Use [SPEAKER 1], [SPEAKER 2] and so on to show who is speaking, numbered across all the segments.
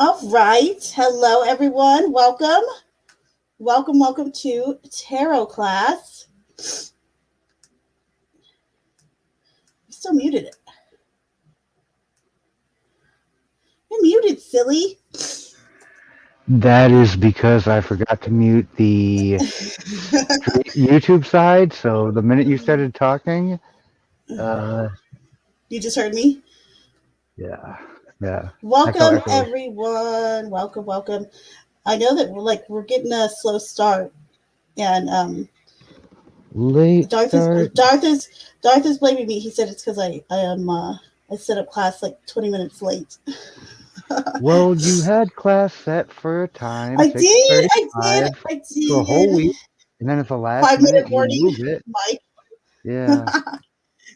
[SPEAKER 1] All right. Hello, everyone. Welcome. Welcome to Tarot class. You still muted it. You're muted, silly.
[SPEAKER 2] That is because I forgot to mute the YouTube side. So the minute you started talking,
[SPEAKER 1] You just heard me.
[SPEAKER 2] yeah, yeah, echo,
[SPEAKER 1] Welcome,
[SPEAKER 2] echo.
[SPEAKER 1] everyone. Welcome. I know that we're getting a slow start, and
[SPEAKER 2] Late
[SPEAKER 1] Darth is
[SPEAKER 2] start.
[SPEAKER 1] Darth is blaming me. He said it's because I set up class like 20 minutes late.
[SPEAKER 2] Well, you had class set for a time,
[SPEAKER 1] I did. I did.
[SPEAKER 2] 6:35
[SPEAKER 1] I
[SPEAKER 2] for a whole
[SPEAKER 1] did.
[SPEAKER 2] week, and then at the last
[SPEAKER 1] 5 minute
[SPEAKER 2] minute you
[SPEAKER 1] warning,
[SPEAKER 2] moved it.
[SPEAKER 1] Mike.
[SPEAKER 2] Yeah.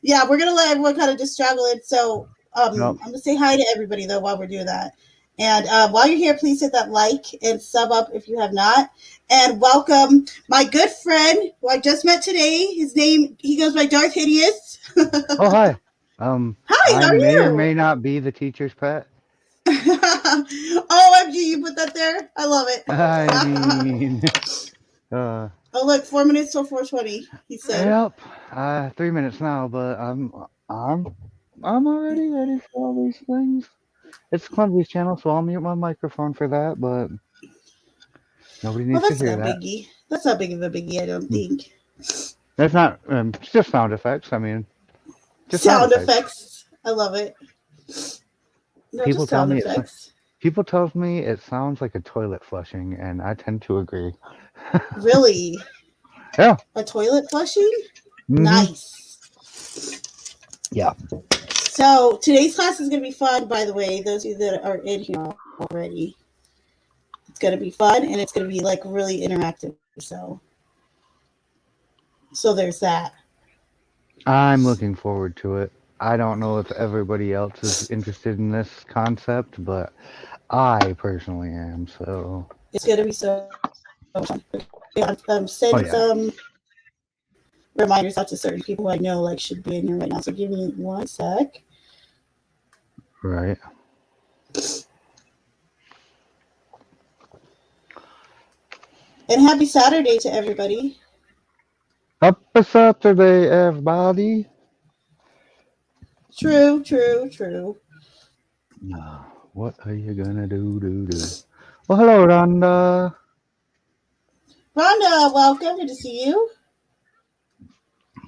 [SPEAKER 1] Yeah, we're gonna let everyone kind of just struggle it. So
[SPEAKER 2] Nope.
[SPEAKER 1] I'm gonna say hi to everybody though while we're doing that. And while you're here, please hit that like and sub up if you have not. And welcome my good friend who I just met today. He goes by Darth Hideous.
[SPEAKER 2] Oh, hi.
[SPEAKER 1] Hi,
[SPEAKER 2] I
[SPEAKER 1] how are
[SPEAKER 2] may or
[SPEAKER 1] you?
[SPEAKER 2] may not be the teacher's pet.
[SPEAKER 1] OMG, you put that there? I love it.
[SPEAKER 2] I mean, uh,
[SPEAKER 1] Oh look, 4 minutes till 4:20. He said.
[SPEAKER 2] yep. 3 minutes now, but I'm I'm already ready for all these things. It's Clumsy's channel, so I'll mute my microphone for that, but nobody
[SPEAKER 1] Well,
[SPEAKER 2] needs to
[SPEAKER 1] that's
[SPEAKER 2] hear
[SPEAKER 1] not
[SPEAKER 2] that.
[SPEAKER 1] biggie. That's not big of a biggie, I don't
[SPEAKER 2] Hmm.
[SPEAKER 1] think.
[SPEAKER 2] It's not it's just sound effects. I mean, just sound
[SPEAKER 1] Sound
[SPEAKER 2] effects.
[SPEAKER 1] effects. I love it. No,
[SPEAKER 2] People
[SPEAKER 1] just
[SPEAKER 2] tell
[SPEAKER 1] sound
[SPEAKER 2] me
[SPEAKER 1] effects.
[SPEAKER 2] people tells me it sounds like a toilet flushing, and I tend to agree.
[SPEAKER 1] Really?
[SPEAKER 2] Yeah.
[SPEAKER 1] A toilet flushing?
[SPEAKER 2] Mm-hmm.
[SPEAKER 1] Nice.
[SPEAKER 2] Yeah.
[SPEAKER 1] So today's class is going to be fun, by the way. Those of you that are in here already, it's going to be fun and it's going to be like really interactive. So there's that.
[SPEAKER 2] I'm looking forward to it. I don't know if everybody else is interested in this concept, but I personally am. So,
[SPEAKER 1] It's going to be so fun. Sending
[SPEAKER 2] oh
[SPEAKER 1] some
[SPEAKER 2] yeah.
[SPEAKER 1] reminders out to certain people who I know like should be in here right now. So give me one sec.
[SPEAKER 2] Right.
[SPEAKER 1] And happy Saturday to everybody.
[SPEAKER 2] Happy Saturday, everybody.
[SPEAKER 1] True.
[SPEAKER 2] What are you gonna do? Well, hello, Rhonda.
[SPEAKER 1] Rhonda, welcome. Good to see you.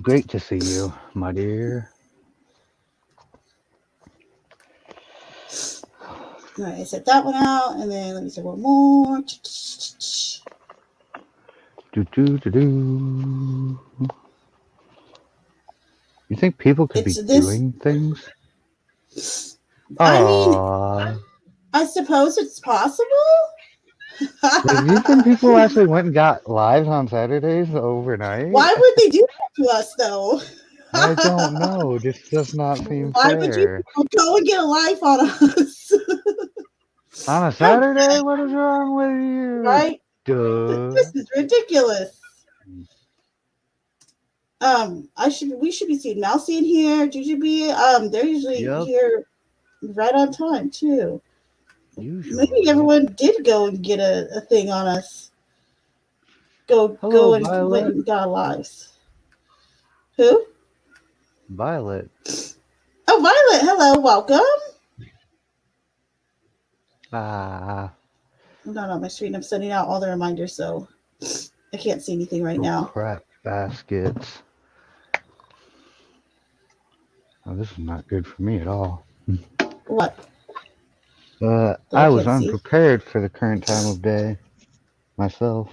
[SPEAKER 2] Great to see you, my dear.
[SPEAKER 1] All right, I set that one out, and then let me say one more.
[SPEAKER 2] Do. You think people could
[SPEAKER 1] It's
[SPEAKER 2] be
[SPEAKER 1] this.
[SPEAKER 2] doing things?
[SPEAKER 1] I mean,
[SPEAKER 2] Ah,
[SPEAKER 1] I suppose it's possible.
[SPEAKER 2] do you think people actually went and got lives on Saturdays overnight?
[SPEAKER 1] Why would they do that to us, though?
[SPEAKER 2] I don't know. This does not seem
[SPEAKER 1] Why would you
[SPEAKER 2] fair.
[SPEAKER 1] go and get a life on us?
[SPEAKER 2] On a
[SPEAKER 1] How
[SPEAKER 2] Saturday? What is wrong with you?
[SPEAKER 1] right?
[SPEAKER 2] Duh.
[SPEAKER 1] This is ridiculous. We should be seeing Mousy in here, Jujubee. They're usually
[SPEAKER 2] Yep,
[SPEAKER 1] here right on time too. Maybe
[SPEAKER 2] usually.
[SPEAKER 1] everyone did go and get a thing on us.
[SPEAKER 2] Hello,
[SPEAKER 1] Go and went
[SPEAKER 2] Violet.
[SPEAKER 1] and got our lives. Who?
[SPEAKER 2] Violet.
[SPEAKER 1] Oh, Violet. Hello, welcome.
[SPEAKER 2] Ah,
[SPEAKER 1] I'm not on my screen. I'm sending out all the reminders, so I can't see anything right
[SPEAKER 2] oh
[SPEAKER 1] now.
[SPEAKER 2] crap, baskets. Oh, this is not good for me at all.
[SPEAKER 1] What? That I
[SPEAKER 2] I was
[SPEAKER 1] can't see.
[SPEAKER 2] unprepared for the current time of day myself.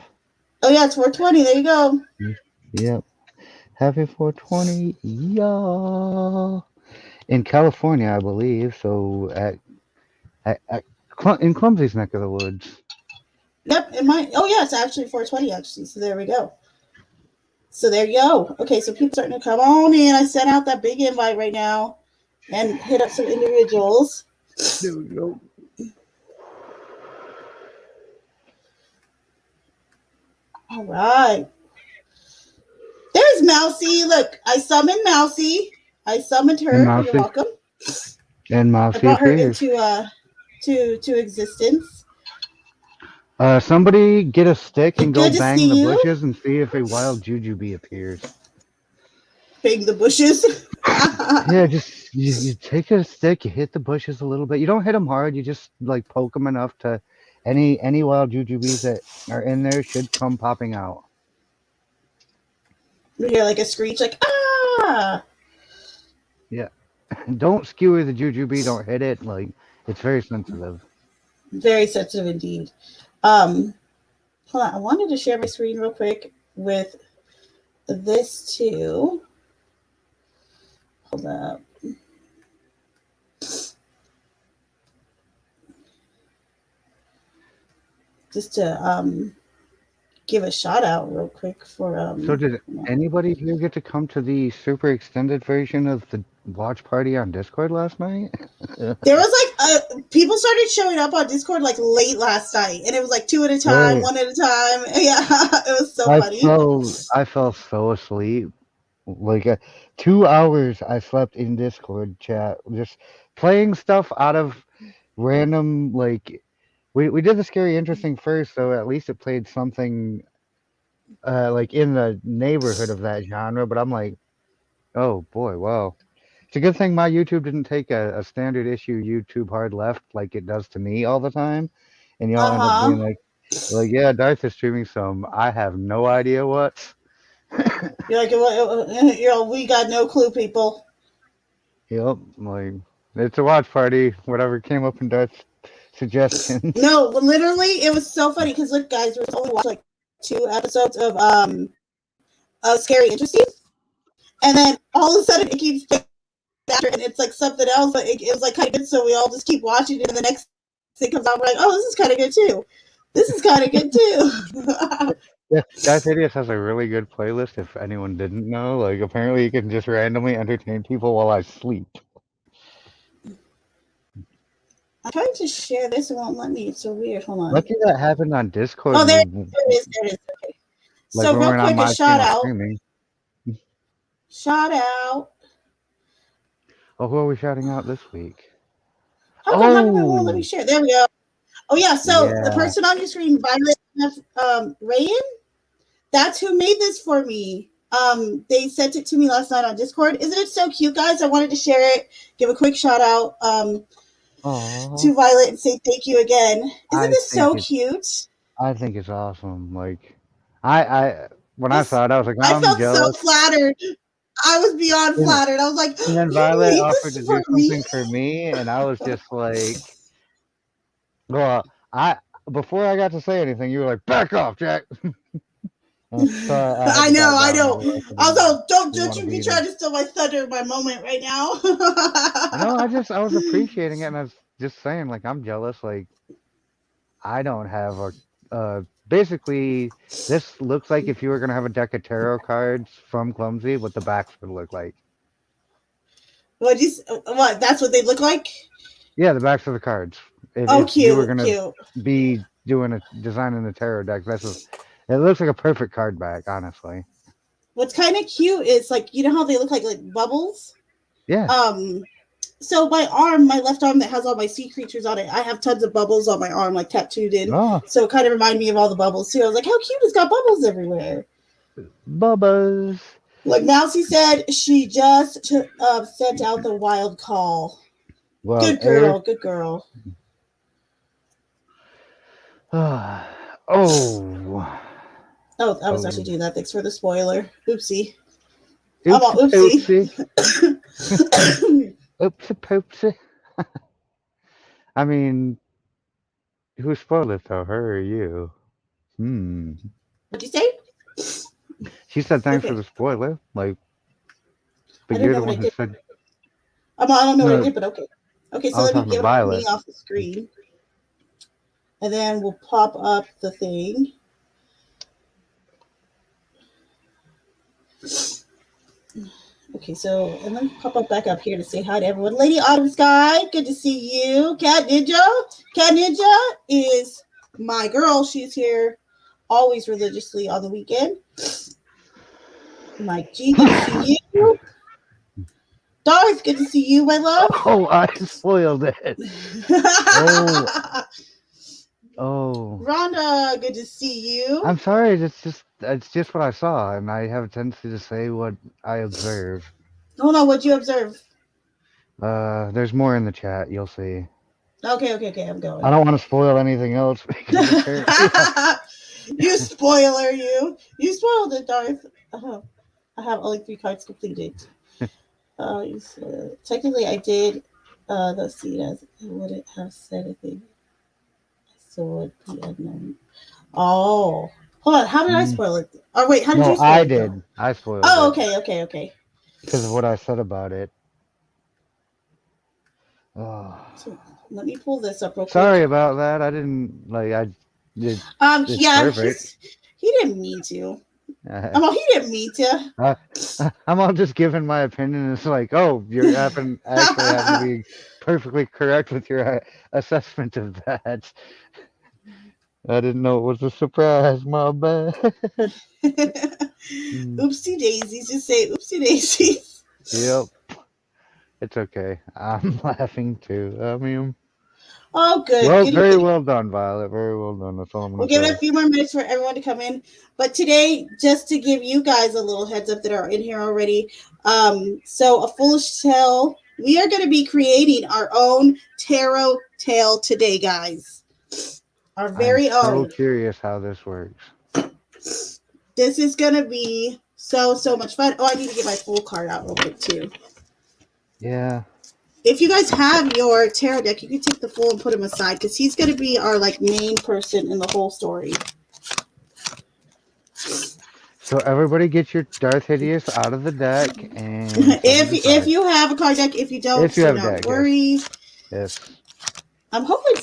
[SPEAKER 1] Oh yeah, it's 4:20. There you go.
[SPEAKER 2] Yep. Happy 420, y'all. In California, I believe. So in Clumsy's neck of the woods.
[SPEAKER 1] Yep. It might. Oh yeah, it's actually 4:20 actually. So there we go. So there you go. Okay, so people starting to come on in. I sent out that big invite right now and hit up some individuals.
[SPEAKER 2] There we go.
[SPEAKER 1] All right. There's Mousy. Look, I summoned Mousy. I summoned
[SPEAKER 2] And
[SPEAKER 1] her. You're
[SPEAKER 2] Mousy.
[SPEAKER 1] welcome.
[SPEAKER 2] And
[SPEAKER 1] I
[SPEAKER 2] Mousy
[SPEAKER 1] brought her
[SPEAKER 2] appears.
[SPEAKER 1] into to existence.
[SPEAKER 2] Somebody get a stick and go
[SPEAKER 1] Good to
[SPEAKER 2] bang the
[SPEAKER 1] see you.
[SPEAKER 2] bushes and see if a wild jujube appears.
[SPEAKER 1] Bang the bushes.
[SPEAKER 2] Yeah, just you take a stick, you hit the bushes a little bit. You don't hit them hard. You just like poke them enough to any wild jujubes that are in there should come popping out.
[SPEAKER 1] You hear like a screech, like ah.
[SPEAKER 2] Yeah, don't skewer the jujube. Don't hit it. Like it's very sensitive.
[SPEAKER 1] Very sensitive indeed. Hold on, I wanted to share my screen real quick with this too. Hold up. Just to give a shout out real quick for
[SPEAKER 2] So did anybody here get to come to the super extended version of the watch party on Discord last night?
[SPEAKER 1] there was like people started showing up on Discord like late last night, and it was like 2 at a time,
[SPEAKER 2] Right.
[SPEAKER 1] 1 at a time. Yeah, it was so funny.
[SPEAKER 2] I fell so asleep. Like 2 hours I slept in Discord chat, just playing stuff out of random like we did the scary interesting first, so at least it played something like in the neighborhood of that genre. But I'm like, oh boy, wow. It's a good thing my YouTube didn't take a standard issue YouTube hard left like it does to me all the time, and y'all end up being like, yeah, Darth is streaming some I have no idea what.
[SPEAKER 1] You're like, we got no clue, people.
[SPEAKER 2] Yep, like it's a watch party. Whatever came up in Darth's suggestion.
[SPEAKER 1] No, literally, it was so funny because look, guys, we only watched like 2 episodes of Scary Interesting, and then all of a sudden it keeps after, and it's like something else, but it was like kind of good, so we all just keep watching it, and the next thing comes out, we're like, oh, this is kind of good too. This is kind of good too.
[SPEAKER 2] Yeah, Darth Hideous has a really good playlist. If anyone didn't know, like apparently you can just randomly entertain people while I sleep.
[SPEAKER 1] I'm trying to share this, it won't let me. It's so weird. Hold on.
[SPEAKER 2] Lucky that happened on Discord.
[SPEAKER 1] Oh, there it is. There it is. Okay.
[SPEAKER 2] Like
[SPEAKER 1] so real quick, a shout out.
[SPEAKER 2] Streaming.
[SPEAKER 1] Shout out.
[SPEAKER 2] Oh, who are we shouting out this week?
[SPEAKER 1] How come it won't let me share? There we go. Oh yeah. So
[SPEAKER 2] Yeah.
[SPEAKER 1] the person on your screen, Violet Rayan, that's who made this for me. They sent it to me last night on Discord. Isn't it so cute, guys? I wanted to share it. Give a quick shout out to Violet and say thank you again. Isn't this so cute?
[SPEAKER 2] I think it's awesome. Like, when I saw it, I was like,
[SPEAKER 1] I felt
[SPEAKER 2] jealous.
[SPEAKER 1] so flattered. I was beyond flattered. I was like,
[SPEAKER 2] and then Violet offered to do something for me, and I was just like, well, before I got to say anything, you were like, back off, Jack. So
[SPEAKER 1] I know. Although, don't you be trying to steal my thunder, my moment right now.
[SPEAKER 2] No, I was appreciating it, and I was just saying, like, I'm jealous. Like, I don't have basically, this looks like if you were gonna have a deck of tarot cards from Clumsy, what the backs would look like.
[SPEAKER 1] What? That's what they look like?
[SPEAKER 2] Yeah, the backs of the cards. If you were gonna be designing a tarot deck, it looks like a perfect card back, honestly.
[SPEAKER 1] What's kind of cute is like, you know how they look like bubbles?
[SPEAKER 2] Yeah.
[SPEAKER 1] So my left arm that has all my sea creatures on it, I have tons of bubbles on my arm, like tattooed in.
[SPEAKER 2] Oh.
[SPEAKER 1] So it kind of reminded me of all the bubbles too. I was like, how cute! It's got bubbles everywhere.
[SPEAKER 2] Bubbles.
[SPEAKER 1] Like Mousy said, she just sent out the wild call. Well, good girl. Good girl.
[SPEAKER 2] Oh,
[SPEAKER 1] I was actually doing that. Thanks for the spoiler. Oopsie.
[SPEAKER 2] Oopsie. Oopsie poopsie. I mean, who spoiled it though? Her or you?
[SPEAKER 1] What'd you say?
[SPEAKER 2] She said thanks for the spoiler. Like, but you're the one who said.
[SPEAKER 1] I don't know what I did, but okay. Okay, so let me get
[SPEAKER 2] Violet
[SPEAKER 1] me off the screen. And then we'll pop up the thing. Okay, so and let me pop up back up here to say hi to everyone. Lady Autumn Sky, good to see you. Cat Ninja. Cat Ninja is my girl. She's here always religiously on the weekend. Mike G, good to see you. Darth, good to see you, my love.
[SPEAKER 2] Oh, I spoiled it. Oh, oh.
[SPEAKER 1] Rhonda, good to see you.
[SPEAKER 2] I'm sorry. It's just what I saw, and I have a tendency to say what I observe.
[SPEAKER 1] Hold on, what'd you observe?
[SPEAKER 2] There's more in the chat. You'll see.
[SPEAKER 1] Okay, I'm going.
[SPEAKER 2] I don't want to spoil anything else because apparently
[SPEAKER 1] You spoiler, you. You spoiled it, Darth. I have only 3 cards completed. You said, technically, I did. Let's see. It wouldn't have said anything. So it'd be unknown. Oh, hold on. How did I spoil it? Oh wait, how did you spoil
[SPEAKER 2] I
[SPEAKER 1] it?
[SPEAKER 2] did.
[SPEAKER 1] Though?
[SPEAKER 2] I spoiled
[SPEAKER 1] Oh,
[SPEAKER 2] it.
[SPEAKER 1] okay.
[SPEAKER 2] Because of what I said about it. Oh.
[SPEAKER 1] So let me pull this up real quick.
[SPEAKER 2] Sorry about that. I didn't like. I did.
[SPEAKER 1] Yeah, he didn't mean to. He didn't mean to.
[SPEAKER 2] I'm all just giving my opinion. It's like, oh, you actually happen to be perfectly correct with your assessment of that. I didn't know it was a surprise. My bad.
[SPEAKER 1] Oopsie daisies. Just say oopsie daisies.
[SPEAKER 2] Yep. It's okay. I'm laughing too. I mean.
[SPEAKER 1] Oh, good.
[SPEAKER 2] Well,
[SPEAKER 1] Goody,
[SPEAKER 2] very
[SPEAKER 1] goody.
[SPEAKER 2] well done, Violet. Very well done. That's all I'm
[SPEAKER 1] We'll
[SPEAKER 2] going to
[SPEAKER 1] give
[SPEAKER 2] say.
[SPEAKER 1] it a few more minutes for everyone to come in. But today, just to give you guys a little heads up that are in here already, so A Foolish Tale, we are going to be creating our own tarot tale today, guys. Our very
[SPEAKER 2] I'm
[SPEAKER 1] own.
[SPEAKER 2] so curious how this works.
[SPEAKER 1] This is going to be so much fun. Oh, I need to get my full card out real quick, too.
[SPEAKER 2] Yeah.
[SPEAKER 1] If you guys have your tarot deck, you can take the full and put him aside because he's going to be our main person in the whole story.
[SPEAKER 2] So everybody get your Darth Hideous out of the deck, and
[SPEAKER 1] if you have a card deck, if you don't,
[SPEAKER 2] if you have a
[SPEAKER 1] don't
[SPEAKER 2] deck,
[SPEAKER 1] worry.
[SPEAKER 2] Yes.
[SPEAKER 1] I'm hoping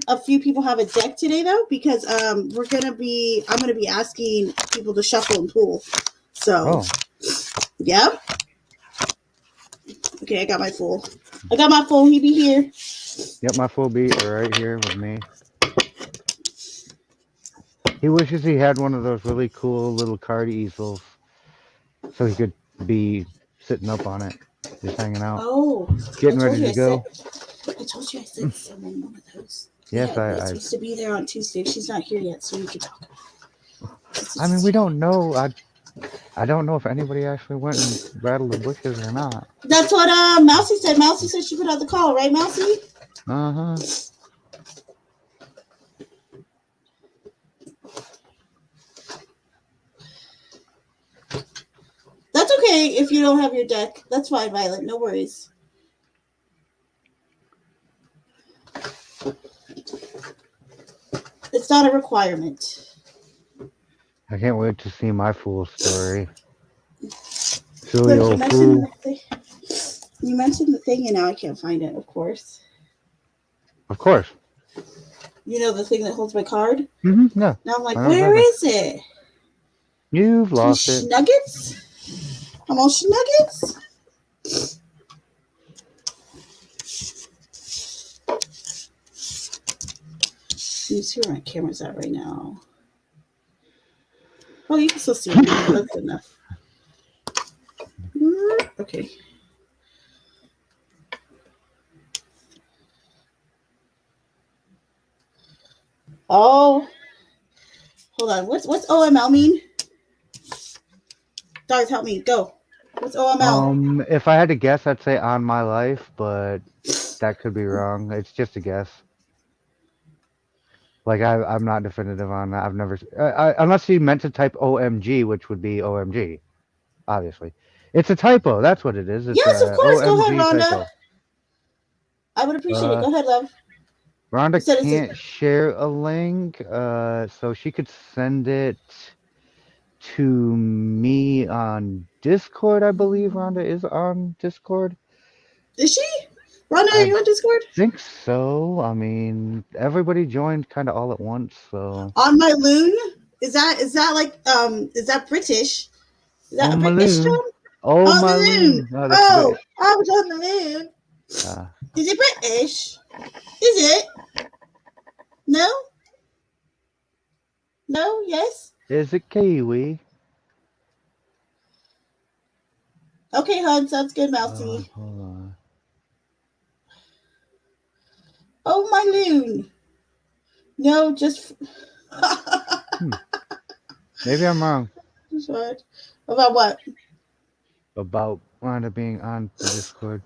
[SPEAKER 1] a few people have a deck today though, because I'm gonna be asking people to shuffle and pull. So, yeah. Okay, I got my full. He be here.
[SPEAKER 2] Yep, my full beat right here with me. He wishes he had one of those really cool little card easels, so he could be sitting up on it, just hanging out.
[SPEAKER 1] Oh,
[SPEAKER 2] getting ready to go.
[SPEAKER 1] I told you I said someone one of those.
[SPEAKER 2] Yes,
[SPEAKER 1] I supposed to be there on Tuesday. She's not here yet, so we can talk about it.
[SPEAKER 2] I mean, we don't know. I don't know if anybody actually went and rattled the bushes or not.
[SPEAKER 1] That's what Mousy said. Mousy said she put out the call, right, Mousy?
[SPEAKER 2] Uh-huh.
[SPEAKER 1] That's okay if you don't have your deck. That's fine, Violet. No worries. It's not a requirement.
[SPEAKER 2] I can't wait to see my fool story.
[SPEAKER 1] Silly old fool. You mentioned the thing, and now I can't find it, of course.
[SPEAKER 2] Of course.
[SPEAKER 1] You know the thing that holds my card?
[SPEAKER 2] Mm-hmm, yeah.
[SPEAKER 1] Now I'm like, where is it?
[SPEAKER 2] You've lost it.
[SPEAKER 1] Nuggets? I'm on Schnuggets? Let me see where my camera's at right now. Oh, you can still see me. That's enough. Okay. Oh, hold on. What's OML mean? Darth, help me. Go. What's OML?
[SPEAKER 2] If I had to guess, I'd say on my life, but that could be wrong. It's just a guess. Like I'm not definitive on that. I've never, unless you meant to type OMG, which would be OMG, obviously. It's a typo. That's what it is. It's
[SPEAKER 1] yes, of course. Go ahead, Rhonda.
[SPEAKER 2] Typo.
[SPEAKER 1] I would appreciate it. Go ahead, love.
[SPEAKER 2] Rhonda can't share a link, so she could send it to me on Discord. I believe Rhonda is on Discord.
[SPEAKER 1] Is she? Rhonda, are you on Discord?
[SPEAKER 2] I think so. I mean, everybody joined kind of all at once, so.
[SPEAKER 1] On my loon? Is that like is that British? Is that
[SPEAKER 2] on
[SPEAKER 1] a British
[SPEAKER 2] loon.
[SPEAKER 1] term?
[SPEAKER 2] Oh, on my loon.
[SPEAKER 1] Oh, I was on the loon. Is it British? Is it? No? No? Yes?
[SPEAKER 2] Is it Kiwi?
[SPEAKER 1] Okay, hon, sounds good, Mousy.
[SPEAKER 2] Hold on.
[SPEAKER 1] Oh, my loon. No, just.
[SPEAKER 2] Maybe I'm wrong
[SPEAKER 1] What? About what?
[SPEAKER 2] about Wanda being on the Discord.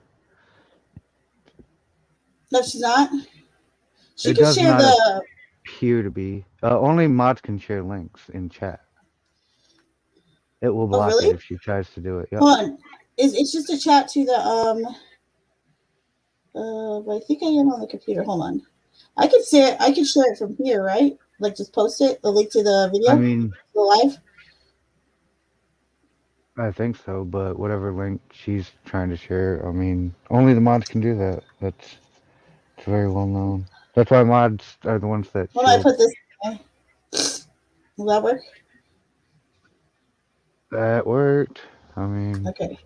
[SPEAKER 1] No, she's not. She
[SPEAKER 2] It
[SPEAKER 1] can
[SPEAKER 2] does
[SPEAKER 1] share
[SPEAKER 2] not
[SPEAKER 1] the.
[SPEAKER 2] appear to be. Only mods can share links in chat. It will
[SPEAKER 1] Oh,
[SPEAKER 2] block it
[SPEAKER 1] really?
[SPEAKER 2] if she tries to do it. Yep.
[SPEAKER 1] Hold on. It's just a chat to the but I think I am on the computer. Hold on. I can share it from here, right? Like just post it, the link to the
[SPEAKER 2] I
[SPEAKER 1] video,
[SPEAKER 2] mean,
[SPEAKER 1] the live.
[SPEAKER 2] I think so, but whatever link she's trying to share, I mean, only the mods can do that. It's very well known. That's why mods are the ones that
[SPEAKER 1] When I
[SPEAKER 2] shield.
[SPEAKER 1] put this, will that work?
[SPEAKER 2] That worked. I mean,
[SPEAKER 1] Okay.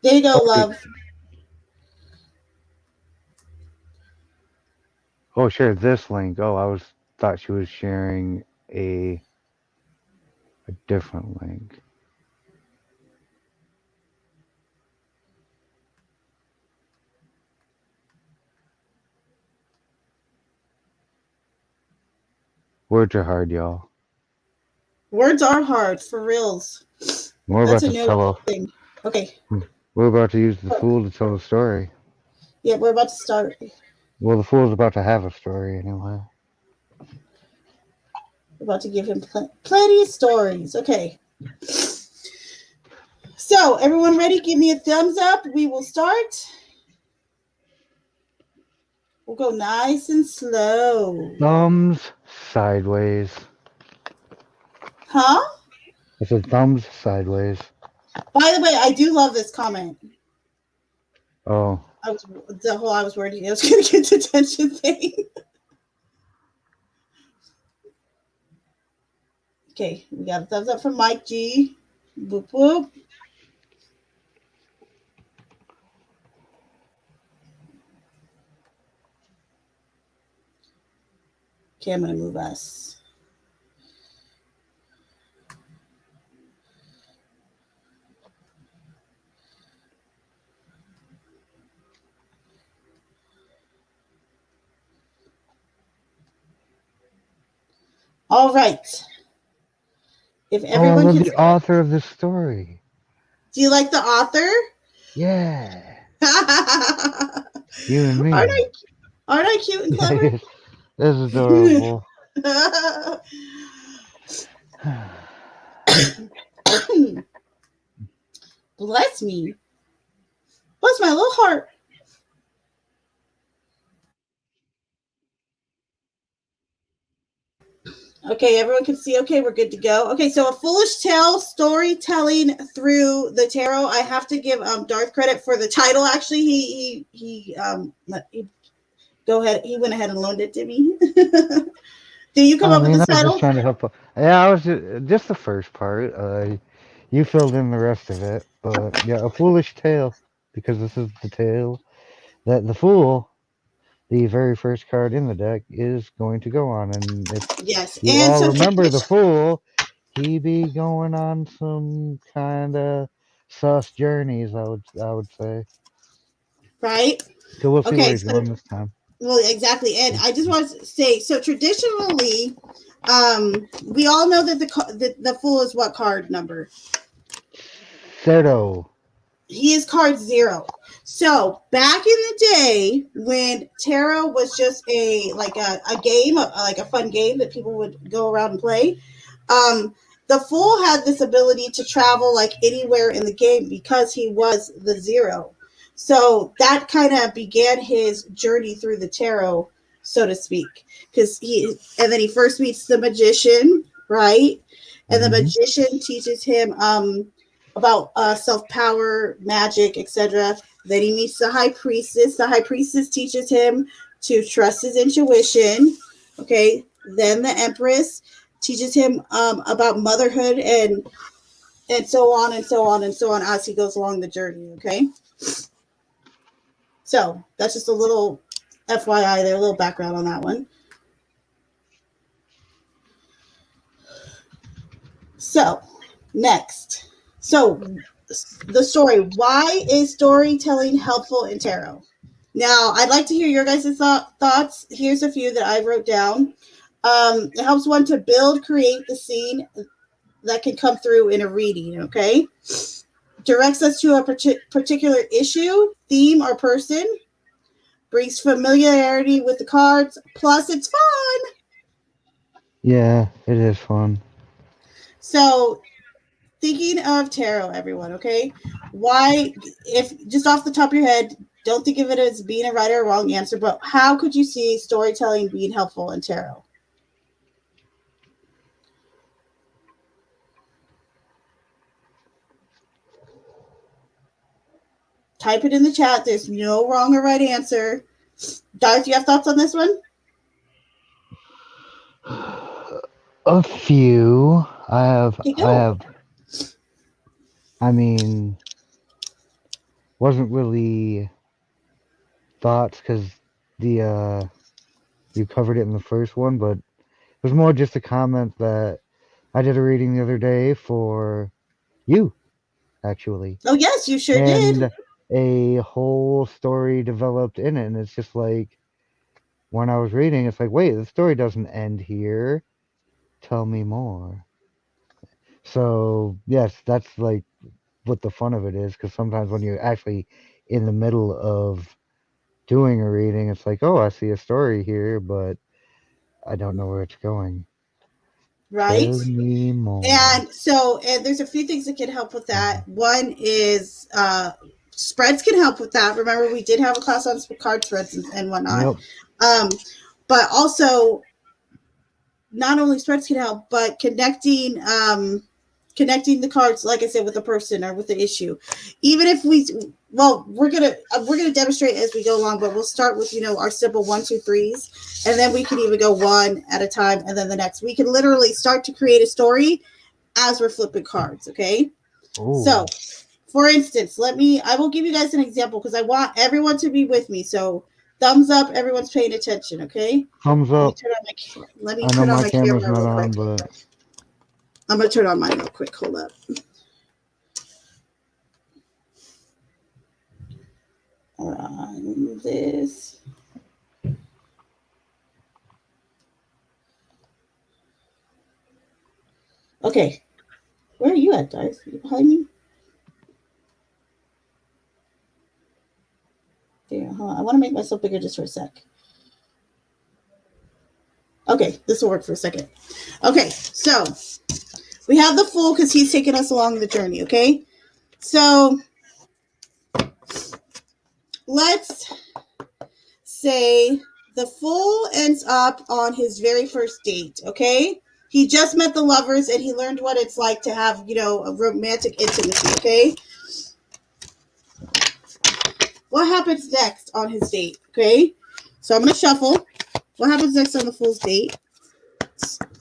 [SPEAKER 1] There you go,
[SPEAKER 2] oh,
[SPEAKER 1] love.
[SPEAKER 2] oh, share this link. Oh, thought she was sharing a different link. Words are hard, y'all.
[SPEAKER 1] Words are hard for reals.
[SPEAKER 2] We're
[SPEAKER 1] That's
[SPEAKER 2] about
[SPEAKER 1] a
[SPEAKER 2] to
[SPEAKER 1] new
[SPEAKER 2] tell.
[SPEAKER 1] thing. Okay.
[SPEAKER 2] We're about to use the fool to tell a story.
[SPEAKER 1] Yeah, we're about to start.
[SPEAKER 2] Well, the fool's about to have a story anyway.
[SPEAKER 1] We're about to give him plenty of stories. Okay. So, everyone ready? Give me a thumbs up. We will start. We'll go nice and slow.
[SPEAKER 2] Thumbs sideways.
[SPEAKER 1] Huh?
[SPEAKER 2] I said thumbs sideways.
[SPEAKER 1] By the way, I do love this comment.
[SPEAKER 2] Oh.
[SPEAKER 1] I was worried I was going to get detention thing. Okay, we got a thumbs up from Mike G. Boop boop. Okay, I'm going to move us. All right. If everyone can.
[SPEAKER 2] The author of this story.
[SPEAKER 1] Do you like the author?
[SPEAKER 2] Yeah. You and me.
[SPEAKER 1] Aren't I cute and clever?
[SPEAKER 2] This is adorable.
[SPEAKER 1] Bless me. Bless my little heart. Okay, everyone can see. Okay, we're good to go. Okay, so a foolish tale, storytelling through the tarot. I have to give Darth credit for the title. Actually, he go ahead. He went ahead and loaned it to me. Did you come up with
[SPEAKER 2] I
[SPEAKER 1] this
[SPEAKER 2] was just
[SPEAKER 1] title?
[SPEAKER 2] trying to help. Yeah, I was just the first part. You filled in the rest of it. But yeah, a foolish tale, because this is the tale that the fool, the very first card in the deck, is going to go on. And if
[SPEAKER 1] Yes,
[SPEAKER 2] you
[SPEAKER 1] and
[SPEAKER 2] all
[SPEAKER 1] so
[SPEAKER 2] remember the fool, he be going on some kind of sus journeys. I would say.
[SPEAKER 1] right.
[SPEAKER 2] So we'll see where
[SPEAKER 1] Okay,
[SPEAKER 2] he's
[SPEAKER 1] so
[SPEAKER 2] going this time.
[SPEAKER 1] well, exactly. And I just want to say, so traditionally, we all know that the fool is what card number?
[SPEAKER 2] Zero.
[SPEAKER 1] He is card 0. So back in the day when tarot was just a game, like a fun game that people would go around and play, the fool had this ability to travel like anywhere in the game because he was the 0. So that kind of began his journey through the tarot, so to speak. And then he first meets the magician, right? And the magician teaches him about self-power, magic, etc. Then he meets the high priestess. The high priestess teaches him to trust his intuition. Okay. Then the empress teaches him about motherhood and so on and so on and so on as he goes along the journey. Okay. So that's just a little FYI there, a little background on that one. So next. So the story. Why is storytelling helpful in tarot? Now, I'd like to hear your guys' thoughts. Here's a few that I wrote down. It helps one to create the scene that can come through in a reading, okay? Directs us to a particular issue, theme, or person. Brings familiarity with the cards. Plus, it's fun.
[SPEAKER 2] Yeah, it is fun.
[SPEAKER 1] So, thinking of tarot, everyone, okay? Why, if just off the top of your head, don't think of it as being a right or wrong answer, but how could you see storytelling being helpful in tarot? Type it in the chat. There's no wrong or right answer. Darth, you have thoughts on this one?
[SPEAKER 2] A few.
[SPEAKER 1] Okay, go.
[SPEAKER 2] I mean, wasn't really thoughts because the you covered it in the first one, but it was more just a comment that I did a reading the other day for you, actually.
[SPEAKER 1] Oh, yes, you sure
[SPEAKER 2] and
[SPEAKER 1] did.
[SPEAKER 2] a whole story developed in it, and it's just like when I was reading, it's like, wait, the story doesn't end here. Tell me more. So yes, that's like what the fun of it is, because sometimes when you're actually in the middle of doing a reading, it's like, oh, I see a story here, but I don't know where it's going.
[SPEAKER 1] Right?
[SPEAKER 2] Tell me more.
[SPEAKER 1] And there's a few things that can help with that. One is spreads can help with that. Remember, we did have a class on card spreads and whatnot.
[SPEAKER 2] Yep.
[SPEAKER 1] But also, not only spreads can help, but connecting the cards, like I said, with a person or with the issue. Even if we're gonna demonstrate as we go along, but we'll start with our simple 1, 2, 3s, and then we can even go one at a time, and then the next. We can literally start to create a story as we're flipping cards. Okay.
[SPEAKER 2] Ooh.
[SPEAKER 1] So, for instance, I will give you guys an example because I want everyone to be with me. So, thumbs up, everyone's paying attention. Okay.
[SPEAKER 2] Thumbs up.
[SPEAKER 1] Let me turn on my camera real quick.
[SPEAKER 2] But
[SPEAKER 1] I'm going to turn on mine real quick. Hold up. On this. Okay. Where are you at, Darth? Are you behind me? There. Hold on. I want to make myself bigger just for a sec. Okay. This will work for a second. Okay. So we have the Fool because he's taking us along the journey. Okay. So let's say the Fool ends up on his very first date. Okay. He just met the lovers and he learned what it's like to have, a romantic intimacy. Okay. What happens next on his date? Okay. So I'm going to shuffle. What happens next on the Fool's date?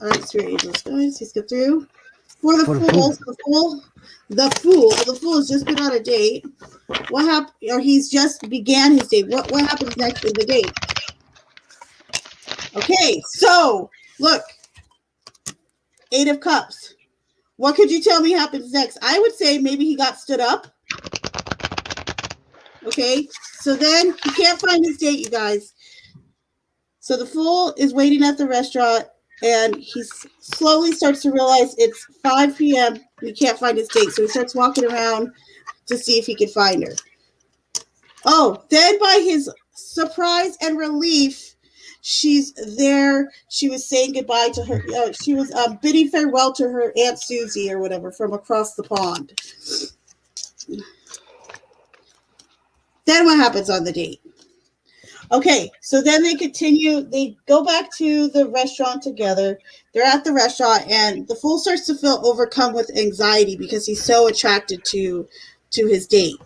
[SPEAKER 1] All right, Spirit Angels, guys. Please get through. For the Fool, the Fool has just been on a date. What happened? Or he's just began his date. What happens next in the date? Okay, so look, 8 of Cups. What could you tell me happens next? I would say maybe he got stood up. Okay, so then he can't find his date, you guys. So the Fool is waiting at the restaurant, and he slowly starts to realize it's 5 p.m. and he can't find his date. So he starts walking around to see if he can find her. Oh, then by his surprise and relief, she's there. She was saying goodbye to her. She was bidding farewell to her Aunt Susie or whatever from across the pond. Then what happens on the date? Okay, so then they continue. They go back to the restaurant together. They're at the restaurant, and the Fool starts to feel overcome with anxiety because he's so attracted to his date.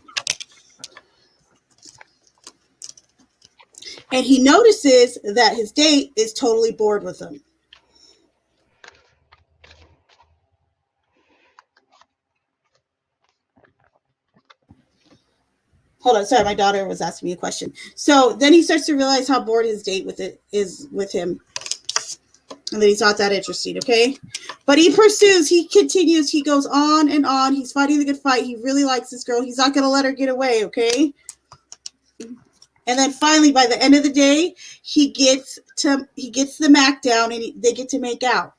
[SPEAKER 1] And he notices that his date is totally bored with him. Hold on, sorry, my daughter was asking me a question. So then he starts to realize how bored his date is with him. And then he's not that interesting, okay? But he pursues, he continues, he goes on and on. He's fighting the good fight. He really likes this girl. He's not going to let her get away, okay? And then finally, by the end of the day, he gets the Mac down, and they get to make out.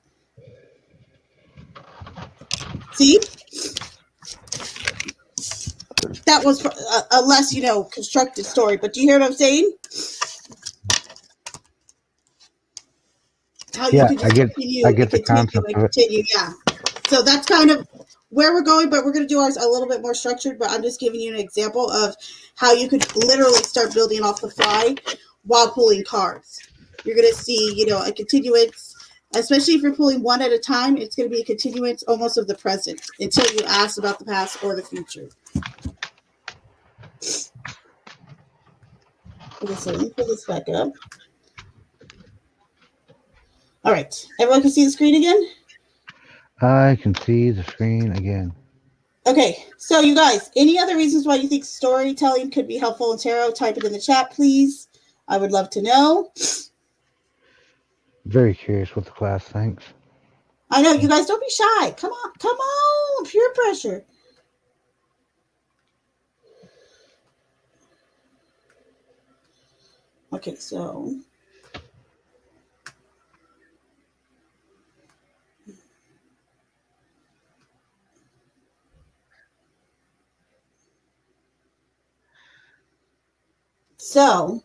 [SPEAKER 1] See? That was a less, constructive story. But do you hear what I'm saying? How you could just continue
[SPEAKER 2] I get the concept of it.
[SPEAKER 1] Yeah. So that's kind of where we're going, but we're going to do ours a little bit more structured. But I'm just giving you an example of how you could literally start building off the fly while pulling cards. You're going to see, a continuance, especially if you're pulling one at a time. It's going to be a continuance almost of the present until you ask about the past or the future. Okay, so let me pull this back up. All right. Everyone can see the screen again?
[SPEAKER 2] I can see the screen again.
[SPEAKER 1] Okay. So, you guys, any other reasons why you think storytelling could be helpful in tarot? Type it in the chat, please. I would love to know.
[SPEAKER 2] Very curious what the class thinks.
[SPEAKER 1] I know. You guys, don't be shy. Come on. Come on. Peer pressure. Okay, so... So,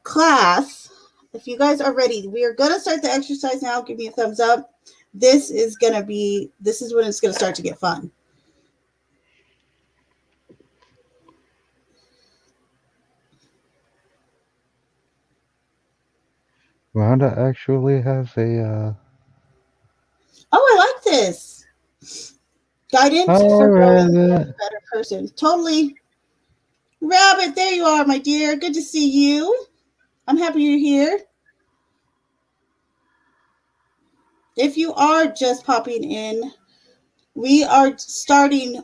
[SPEAKER 1] class, if you guys are ready, we are going to start the exercise now. Give me a thumbs up. This is when it's going to start to get fun.
[SPEAKER 2] Rhonda actually has a...
[SPEAKER 1] Oh, I like this. Guidance for growing a better person. Totally. Rabbit, there you are, my dear. Good to see you. I'm happy you're here. If you are just popping in, we are starting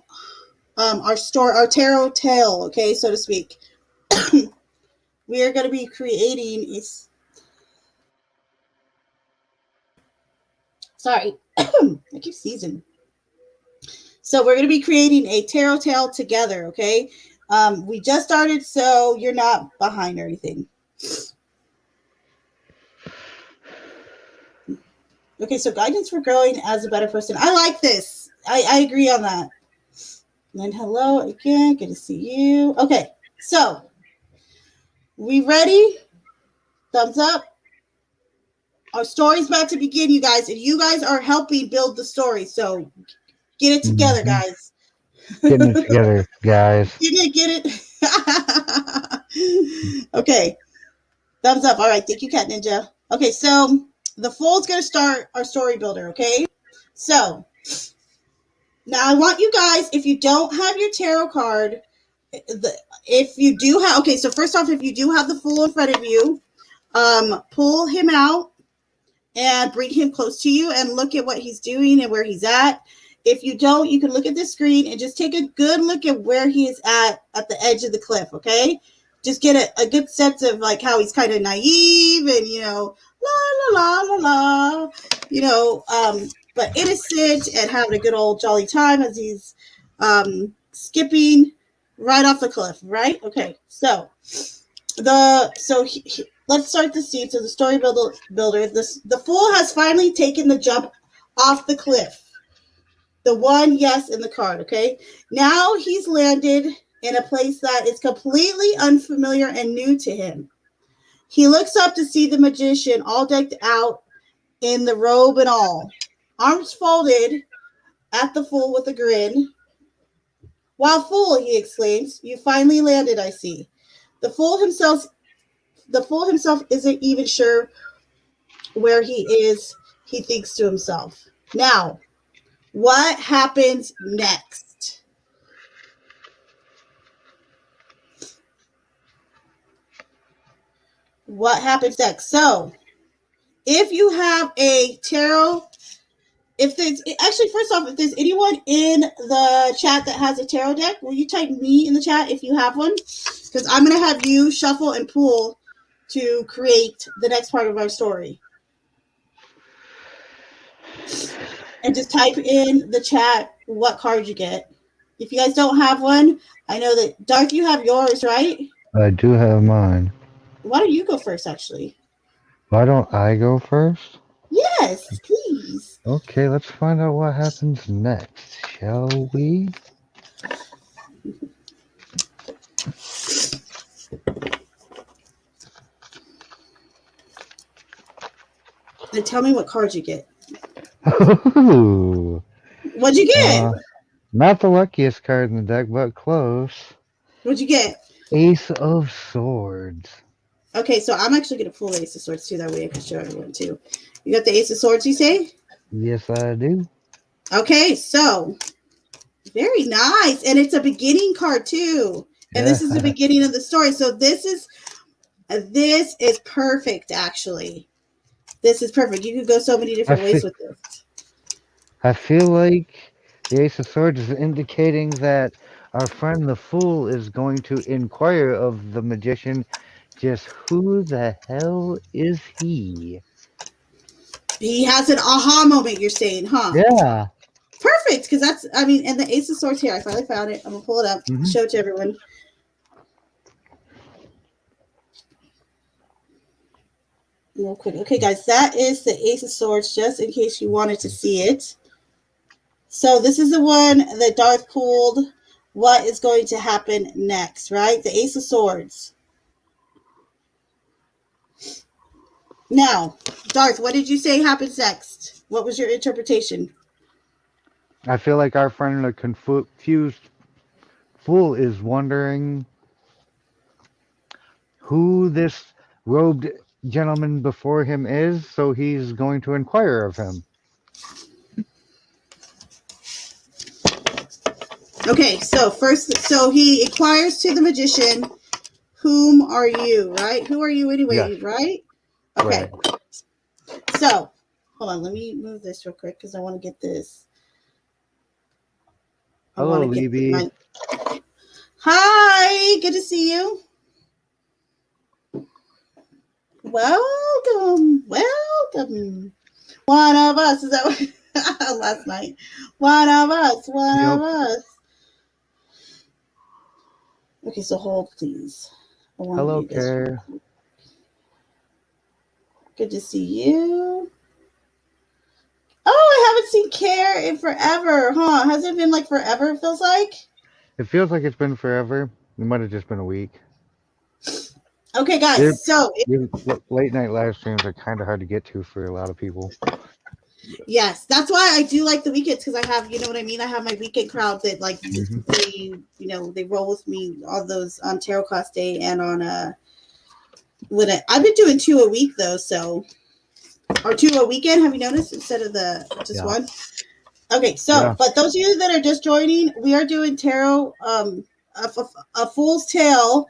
[SPEAKER 1] our tarot tale, okay, so to speak. We are going to be creating Sorry, I keep sneezing. So we're going to be creating a tarot tale together, okay? We just started, so you're not behind or anything. Okay, so guidance for growing as a better person. I like this. I agree on that. And hello again. Good to see you. Okay, so we ready? Thumbs up. Our story's about to begin, you guys, and you guys are helping build the story. So get it together, guys.
[SPEAKER 2] Getting it together, guys.
[SPEAKER 1] Get it? Okay. Thumbs up. All right. Thank you, Cat Ninja. Okay, so the Fool's going to start our story builder, okay? So now I want you guys, if you don't have your tarot card, if you do have, okay, so first off, if you do have the Fool in front of you, pull him out and bring him close to you and look at what he's doing and where he's at. If you don't, you can look at the screen and just take a good look at where he is at the edge of the cliff, okay? Just get a good sense of like how he's kind of naive and, la, la, la, la, la, but innocent and having a good old jolly time as he's skipping right off the cliff, right? Okay, so let's start the scene. So the story builder, the Fool has finally taken the jump off the cliff. The one yes in the card, okay? Now he's landed in a place that is completely unfamiliar and new to him. He looks up to see the magician all decked out in the robe and all, arms folded at the Fool with a grin. "Wow, Fool," he exclaims, "you finally landed, I see." The Fool himself isn't even sure where he is, he thinks to himself. Now, what happens next? What happens next? So, if you have a tarot, first off, if there's anyone in the chat that has a tarot deck, will you type me in the chat if you have one? Because I'm going to have you shuffle and pull to create the next part of our story. and just type in the chat what card you get. If you guys don't have one, I know that Darth, you have yours, right?
[SPEAKER 2] I do have mine.
[SPEAKER 1] Why don't you go first, actually?
[SPEAKER 2] Why don't I go first?
[SPEAKER 1] Yes, please.
[SPEAKER 2] Okay, let's find out what happens next, shall we?
[SPEAKER 1] Then tell me what cards you get.
[SPEAKER 2] Ooh.
[SPEAKER 1] What'd you get?
[SPEAKER 2] Not the luckiest card in the deck, but close.
[SPEAKER 1] What'd you get?
[SPEAKER 2] Ace of Swords.
[SPEAKER 1] Okay, so I'm actually going to pull the Ace of Swords too. That way I can show everyone too. You got the Ace of Swords, you say?
[SPEAKER 2] Yes, I do.
[SPEAKER 1] Okay, so very nice. And it's a beginning card too. And this is the beginning of the story. So this is perfect, actually. This is perfect. You could go so many different ways with this.
[SPEAKER 2] I feel like the Ace of Swords is indicating that our friend the Fool is going to inquire of the magician, just who the hell is he?
[SPEAKER 1] He has an aha moment, you're saying, huh?
[SPEAKER 2] Yeah.
[SPEAKER 1] Perfect, because that's, I mean, and the Ace of Swords here, I finally found it. I'm going to pull it up, show it to everyone. Real quick. Okay, guys, that is the Ace of Swords, just in case you wanted to see it. So this is the one that Darth pulled. What is going to happen next, right? The Ace of Swords. Now, Darth, what did you say happens next? What was your interpretation?
[SPEAKER 2] I feel like our friend the confused fool is wondering who this robed gentleman before him is, so he's going to inquire of him.
[SPEAKER 1] Okay, so he inquires to the magician, whom are you, right? Who are you anyway, yes. Right? Okay. Right. So, hold on, let me move this real quick because I want to get this.
[SPEAKER 2] Hello, Libby.
[SPEAKER 1] Hi, good to see you. Welcome. One of us, is that what last night? One of us. Okay, so hold, please.
[SPEAKER 2] Hello, Care.
[SPEAKER 1] Good to see you. Oh, I haven't seen Care in forever, huh? Has it been like forever, it feels like?
[SPEAKER 2] It feels like it's been forever. It might have just been a week.
[SPEAKER 1] Okay, guys,
[SPEAKER 2] late night live streams are kind of hard to get to for a lot of people.
[SPEAKER 1] Yes, that's why I do like the weekends, because I have, you know what I mean? I have my weekend crowd that like they roll with me on those on Tarot Class Day and on I've been doing 2 a week though, so or 2 a weekend. Have you noticed instead of the just one? Okay, so but those of you that are just joining, we are doing tarot, a Fool's Tale,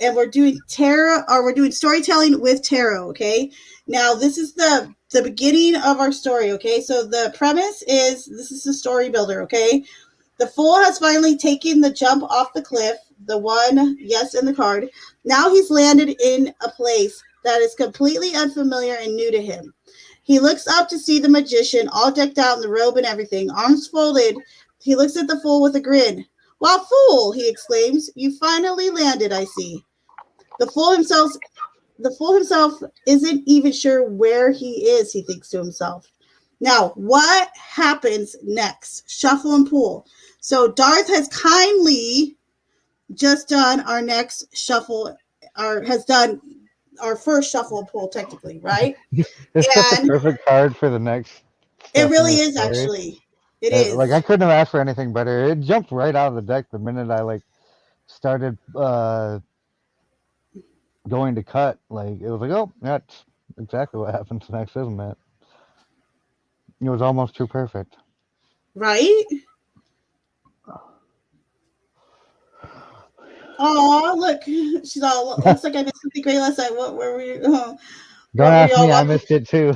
[SPEAKER 1] and we're doing tarot, or we're doing storytelling with tarot. Okay, now this is the beginning of our story. Okay, so the premise is this is the story builder. Okay, the Fool has finally taken the jump off the cliff. The one, yes, in the card. Now he's landed in a place that is completely unfamiliar and new to him. He looks up to see the magician, all decked out in the robe and everything, arms folded. He looks at the Fool with a grin. "Well, Fool," he exclaims, "you finally landed, I see." The Fool himself isn't even sure where he is, he thinks to himself. Now, what happens next? Shuffle and pull. So Darth has kindly just done our next shuffle, has done our first shuffle and pull, technically, right?
[SPEAKER 2] It's the perfect card for the next.
[SPEAKER 1] It really is, actually. It is.
[SPEAKER 2] Like, I couldn't have asked for anything better. It jumped right out of the deck the minute I started going to cut. Like, it was like, oh, that's exactly what happens next, isn't it? It was almost too perfect.
[SPEAKER 1] Right? Oh, look. She's all, looks like I missed something great last night. What were we? Don't
[SPEAKER 2] ask me, I missed it too.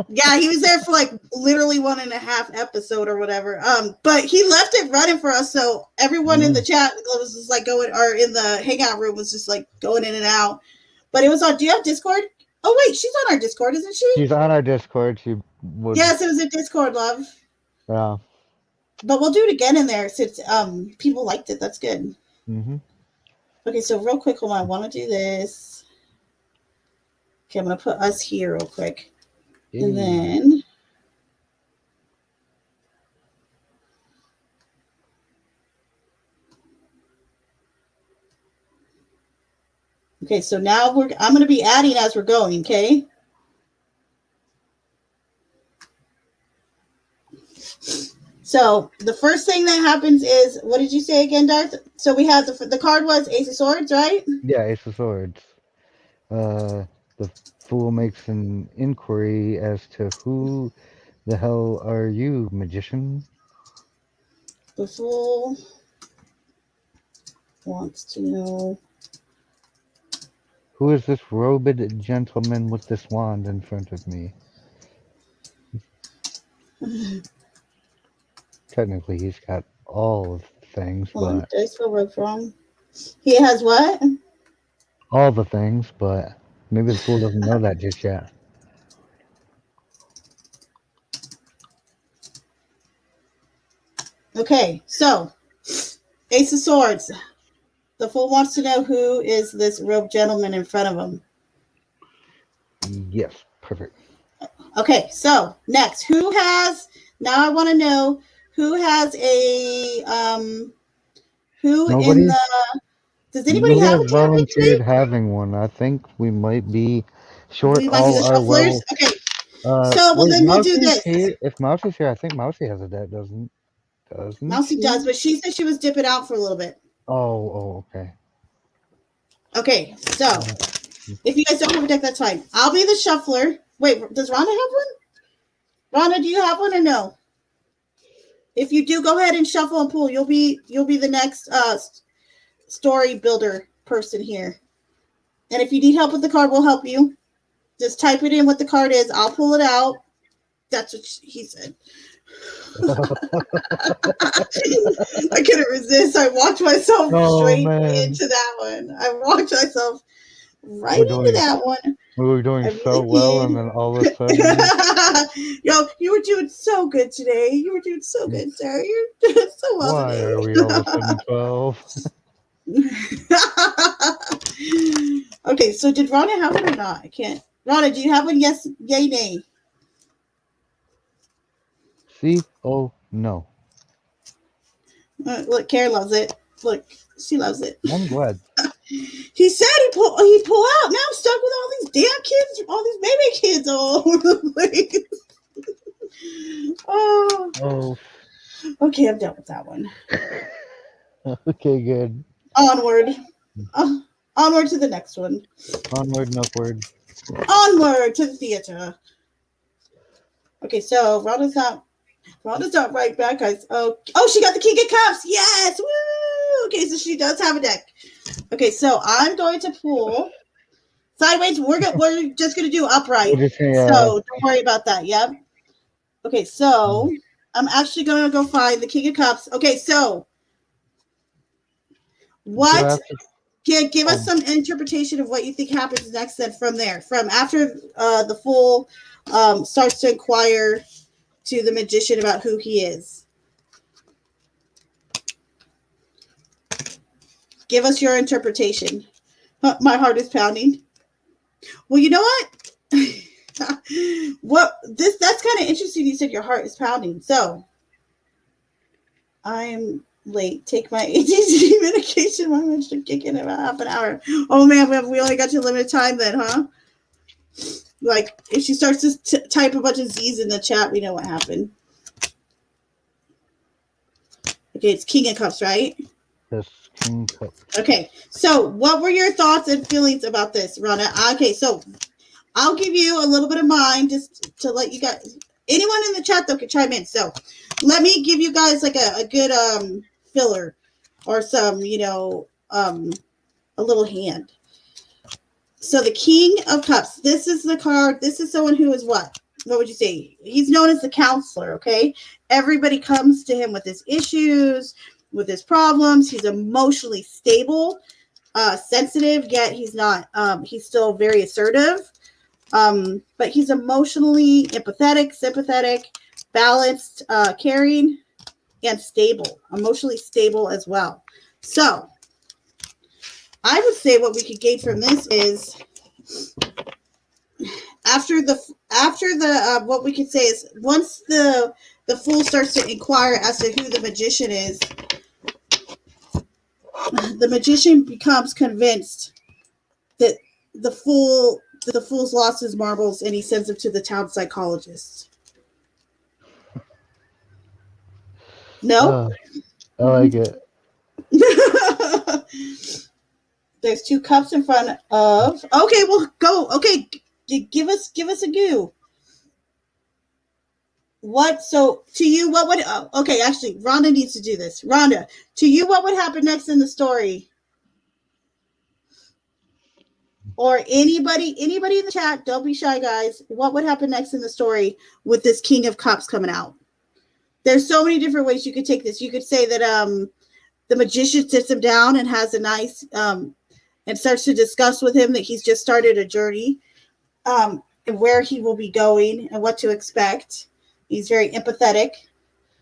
[SPEAKER 1] Yeah, he was there for like literally 1.5 episode or whatever. But he left it running for us, so everyone in the chat was just like going, or in the hangout room was just like going in and out. But it was on. Do you have Discord Oh wait, she's on our Discord, isn't she?
[SPEAKER 2] She's on our Discord. She would.
[SPEAKER 1] Yes, it was a Discord, love.
[SPEAKER 2] Yeah.
[SPEAKER 1] But we'll do it again in there since people liked it. That's good.
[SPEAKER 2] Mhm.
[SPEAKER 1] Okay, so real quick, hold on. I want to do this. Okay, I'm gonna put us here real quick, and then. Okay, so now I'm going to be adding as we're going, okay? So the first thing that happens is, what did you say again, Darth? So we have the card was Ace of Swords, right?
[SPEAKER 2] Yeah, Ace of Swords. The fool makes an inquiry as to who the hell are you, magician?
[SPEAKER 1] The fool wants to know.
[SPEAKER 2] Who is this robed gentleman with this wand in front of me? Technically, he's got all of the things, but
[SPEAKER 1] Did I spell rope wrong? He has what?
[SPEAKER 2] all the things, but maybe the fool doesn't know that just yet.
[SPEAKER 1] Okay, so Ace of Swords. The fool wants to know who is this robed gentleman in front of him.
[SPEAKER 2] Yes, perfect.
[SPEAKER 1] Okay, so next, who has? Now I want to know who has a who
[SPEAKER 2] Nobody?
[SPEAKER 1] in the. Does anybody
[SPEAKER 2] Nobody
[SPEAKER 1] have
[SPEAKER 2] has
[SPEAKER 1] a champion
[SPEAKER 2] volunteered
[SPEAKER 1] today?
[SPEAKER 2] having one. I think we might be short
[SPEAKER 1] We might be the
[SPEAKER 2] all our
[SPEAKER 1] shufflers.
[SPEAKER 2] well.
[SPEAKER 1] Okay, so well
[SPEAKER 2] Wait,
[SPEAKER 1] then we'll do
[SPEAKER 2] Mousie's
[SPEAKER 1] this.
[SPEAKER 2] here. If Mousie's here, I think Mousie has a deck, doesn't
[SPEAKER 1] Mousy
[SPEAKER 2] she?
[SPEAKER 1] does, but she said she was dipping out for a little bit.
[SPEAKER 2] Oh, okay.
[SPEAKER 1] Okay, so if you guys don't have a deck, that's fine. I'll be the shuffler. Wait, does Rhonda have one? Rhonda, do you have one or no? If you do, go ahead and shuffle and pull. You'll be the next story builder person here. And if you need help with the card, we'll help you. Just type it in what the card is. I'll pull it out. That's what he said. I couldn't resist. I walked myself straight into that one. I walked myself right into that one.
[SPEAKER 2] We were doing
[SPEAKER 1] really
[SPEAKER 2] so well, and then all of a sudden...
[SPEAKER 1] Yo, you were doing so good today. You were doing so good, sir. You're doing so well
[SPEAKER 2] Why
[SPEAKER 1] today.
[SPEAKER 2] are we all of a sudden 12?
[SPEAKER 1] Okay, so did Rhonda have one or not? I can't. Rhonda, do you have one? Yes, yay, nay.
[SPEAKER 2] See? Oh, no.
[SPEAKER 1] Look, Kara loves it. Look, she loves it.
[SPEAKER 2] I'm glad.
[SPEAKER 1] He said he pull out. Now I'm stuck with all these damn kids, all these baby kids all over the place. Oh. Okay, I'm done with that one.
[SPEAKER 2] Okay, good.
[SPEAKER 1] Onward. Onward to the next one.
[SPEAKER 2] Onward and upward.
[SPEAKER 1] Onward to the theater. Okay, so Rhonda's not right back, guys. Oh, she got the King of Cups. Yes. Woo! Okay, so she does have a deck. Okay, so I'm going to pull sideways. We're just gonna do upright. So don't worry about that. Yep. Okay, so I'm actually gonna go find the King of Cups. Okay, so what? Give us some interpretation of what you think happens next. Then from after the fool starts to inquire to the magician about who he is. Give us your interpretation. My heart is pounding. Well, you know what? That's kind of interesting. You said your heart is pounding. So I'm late. Take my ADHD medication. My mind should kick in about half an hour. Oh man, we only got you limited time then, huh? Like if she starts to type a bunch of Z's in the chat, we know what happened. Okay, it's King of Cups, right?
[SPEAKER 2] Yes, King of Cups.
[SPEAKER 1] Okay, so what were your thoughts and feelings about this, Rhonda? Okay, so I'll give you a little bit of mine just to let you guys. Anyone in the chat though can chime in. So let me give you guys like a good filler or some, a little hand. So the King of Cups. This is the card. This is someone who is what? What would you say? He's known as the counselor, okay? Everybody comes to him with his issues, with his problems. He's emotionally stable, sensitive, yet he's not. He's still very assertive. But he's emotionally empathetic, sympathetic, balanced, caring, and stable, emotionally stable as well. So I would say what we could gain from this is after the what we could say is once the fool starts to inquire as to who the magician is, the magician becomes convinced that the fool's lost his marbles, and he sends him to the town psychologist. No.
[SPEAKER 2] I like it.
[SPEAKER 1] There's two cups in front of. Okay, well, go. Okay, give us a goo. What? So to you, what would? Okay, actually, Rhonda needs to do this. Rhonda, to you, what would happen next in the story? Or anybody in the chat? Don't be shy, guys. What would happen next in the story with this King of Cups coming out? There's so many different ways you could take this. You could say that the magician sits him down and has a nice and starts to discuss with him that he's just started a journey, and where he will be going and what to expect. He's very empathetic.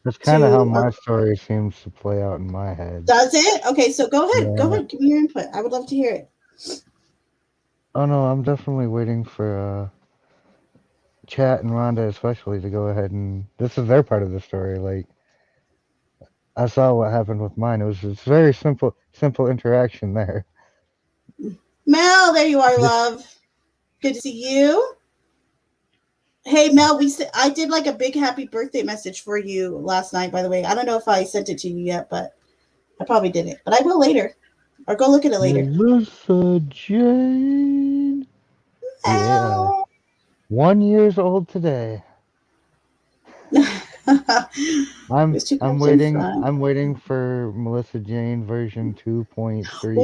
[SPEAKER 2] That's kind of how my story seems to play out in my head.
[SPEAKER 1] Does it? Okay, so go ahead. Yeah. Go ahead. Give me your input. I would love to hear it.
[SPEAKER 2] Oh no, I'm definitely waiting for Chat and Rhonda especially to go ahead, and this is their part of the story. Like, I saw what happened with mine. It's very simple interaction there.
[SPEAKER 1] Mel, there you are, love. Good to see you. Hey Mel, I did like a big happy birthday message for you last night, by the way. I don't know if I sent it to you yet, but I probably didn't. But I will later. Or go look at it later.
[SPEAKER 2] Melissa Jane. Yeah. 1 year old today. I'm waiting. I'm waiting for Melissa Jane version 2.3.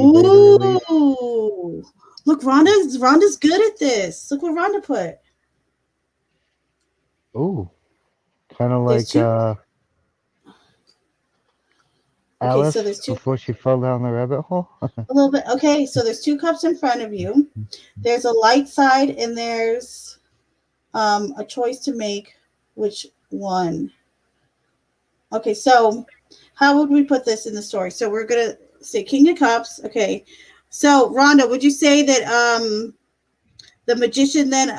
[SPEAKER 1] Ooh, look, Rhonda's good at this. Look what Rhonda put.
[SPEAKER 2] Ooh, kind of like Alice so before she fell down the rabbit hole.
[SPEAKER 1] A little bit. Okay, so there's two cups in front of you. There's a light side and there's a choice to make. Which one? Okay, so how would we put this in the story? So we're gonna say King of Cups. Okay, so Rhonda, would you say that the magician then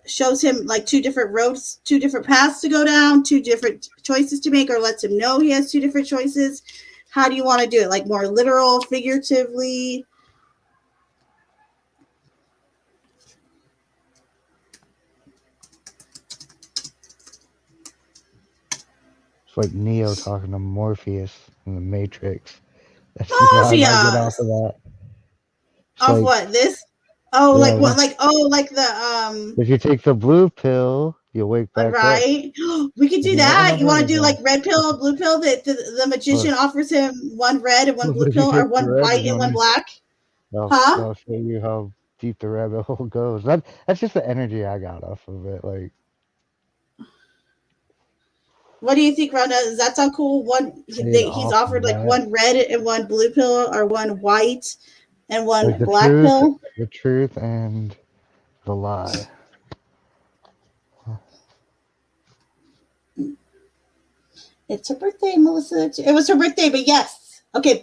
[SPEAKER 1] shows him like two different roads, two different paths to go down, two different choices to make, or lets him know he has two different choices? How do you want to do it? Like more literal, figuratively?
[SPEAKER 2] It's like Neo talking to Morpheus in the Matrix.
[SPEAKER 1] That's Morpheus!
[SPEAKER 2] Off of that.
[SPEAKER 1] Off like, what? This? Oh, yeah, like what? Like like the
[SPEAKER 2] If you take the blue pill, you'll wake back
[SPEAKER 1] right. Up. We could do that. You want to do like red pill, blue pill? That the magician offers him one red and one blue pill, or one white and one black.
[SPEAKER 2] I'll show you how deep the rabbit hole goes. That's just the energy I got off of it. Like,
[SPEAKER 1] what do you think, Rhonda? Does that sound cool? He's offered like one red and one blue pill, or one white and one like black pill.
[SPEAKER 2] The truth and the lie.
[SPEAKER 1] It's her birthday, Melissa. It was her birthday, but yes. Okay,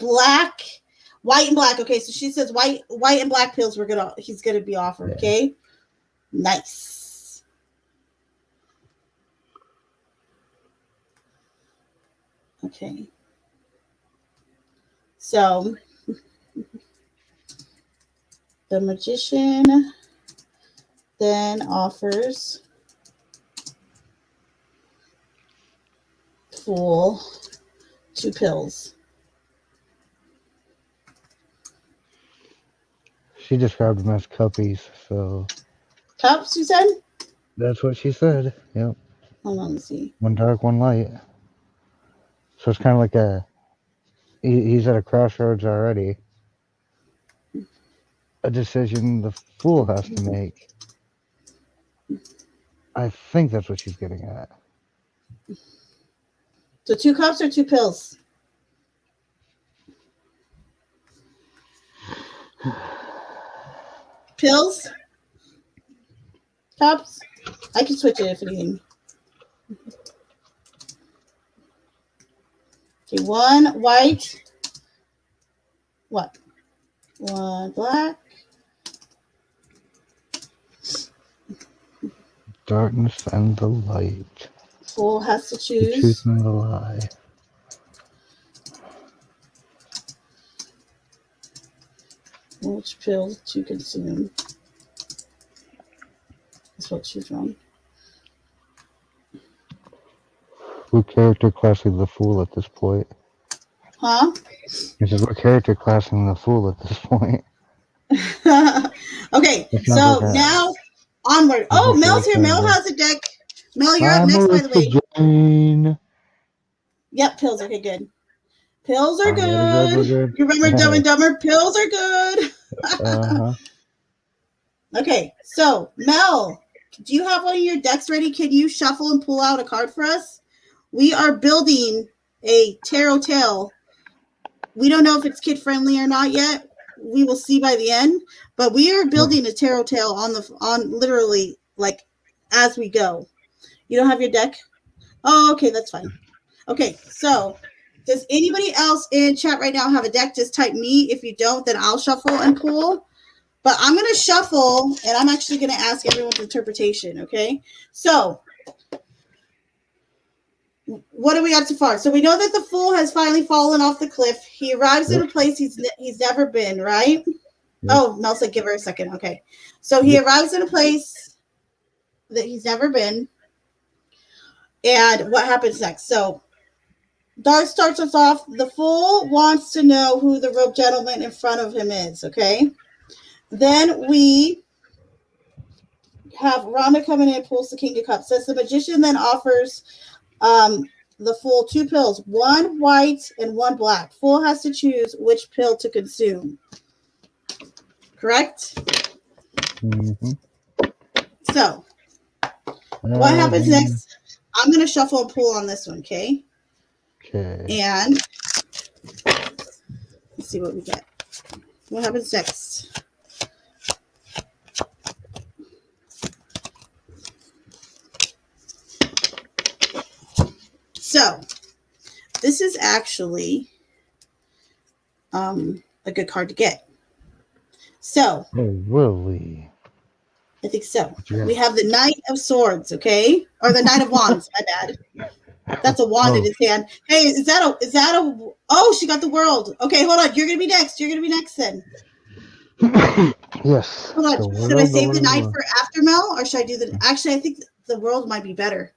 [SPEAKER 1] white and black. Okay, so she says white and black pills he's gonna be offered. Okay, nice. Okay, so the magician then offers fool 2 pills.
[SPEAKER 2] She described them as cuppies, so.
[SPEAKER 1] Cups, you said?
[SPEAKER 2] That's what she said, yep.
[SPEAKER 1] Hold on, let's see.
[SPEAKER 2] One dark, one light. So it's kind of like he's at a crossroads already. A decision the fool has to make. I think that's what she's getting at.
[SPEAKER 1] So 2 cups or 2 pills? Pills? tops? I can switch it if anything. Okay, one white. What? One black.
[SPEAKER 2] Darkness and the light.
[SPEAKER 1] Full has to
[SPEAKER 2] The
[SPEAKER 1] choose.
[SPEAKER 2] truth and the lie.
[SPEAKER 1] Which pill to consume? That's what choose from.
[SPEAKER 2] What character classing the fool at this point?
[SPEAKER 1] Huh?
[SPEAKER 2] This is what character classing the fool at this point.
[SPEAKER 1] Okay,
[SPEAKER 2] It sounds
[SPEAKER 1] so
[SPEAKER 2] like a-
[SPEAKER 1] now onward. Oh, Mel's here. Mel has a deck. Mel, you're up
[SPEAKER 2] I'm
[SPEAKER 1] next, by the way.
[SPEAKER 2] Melissa Jane.
[SPEAKER 1] Yep, pills. Okay, good. Pills are
[SPEAKER 2] I'm ready,
[SPEAKER 1] good.
[SPEAKER 2] good.
[SPEAKER 1] You remember Dumb and Dumber? Pills are good.
[SPEAKER 2] Uh-huh.
[SPEAKER 1] Okay, so Mel, do you have one of your decks ready? Can you shuffle and pull out a card for us? We are building a tarot tale. We don't know if it's kid friendly or not yet. We will see by the end. But we are building a tarot tale on literally like as we go. You don't have your deck? Oh, okay, that's fine. Okay, so does anybody else in chat right now have a deck? Just type me. If you don't, then I'll shuffle and pull. But I'm going to shuffle, and I'm actually going to ask everyone's interpretation, okay? So, what do we got so far? So, we know that the fool has finally fallen off the cliff. He arrives in a place he's never been, right? Yep. Oh, Mel said give her a second. Okay. So, he arrives in a place that he's never been. And what happens next? So, Darth starts us off. The fool wants to know who the rope gentleman in front of him is, okay? Then we have Rhonda coming in, pulls the King of Cups. Says the magician then offers the fool 2 pills, 1 white and 1 black. Fool has to choose which pill to consume. Correct?
[SPEAKER 2] Mm-hmm.
[SPEAKER 1] So, what happens next? I'm going to shuffle and pull on this one, okay?
[SPEAKER 2] Okay.
[SPEAKER 1] And let's see what we get. What happens next? So, this is actually a good card to get. So,
[SPEAKER 2] oh, really?
[SPEAKER 1] I think so.
[SPEAKER 2] Yeah.
[SPEAKER 1] We have the Knight of Swords, okay? Or the Knight of Wands, my bad. That's a wand in his hand. Hey, is that a oh, she got the world. Okay, hold on. You're gonna be next. Then.
[SPEAKER 2] Yes.
[SPEAKER 1] Hold on. Should I save the Knight for after Mel, or should I do actually I think the world might be better.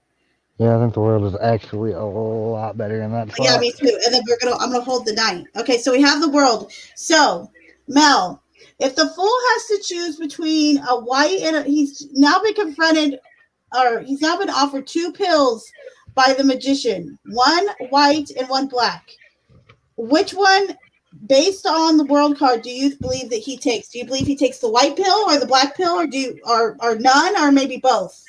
[SPEAKER 2] Yeah, I think the world is actually a lot better than that.
[SPEAKER 1] Yeah, me too. And then I'm gonna hold the Knight. Okay, so we have the world. So, Mel, if the fool has to choose between a white and he's now been confronted, or he's now been offered 2 pills by the magician, 1 white and 1 black. Which one, based on the world card, do you believe that he takes? Do you believe he takes the white pill or the black pill, or none, or maybe both?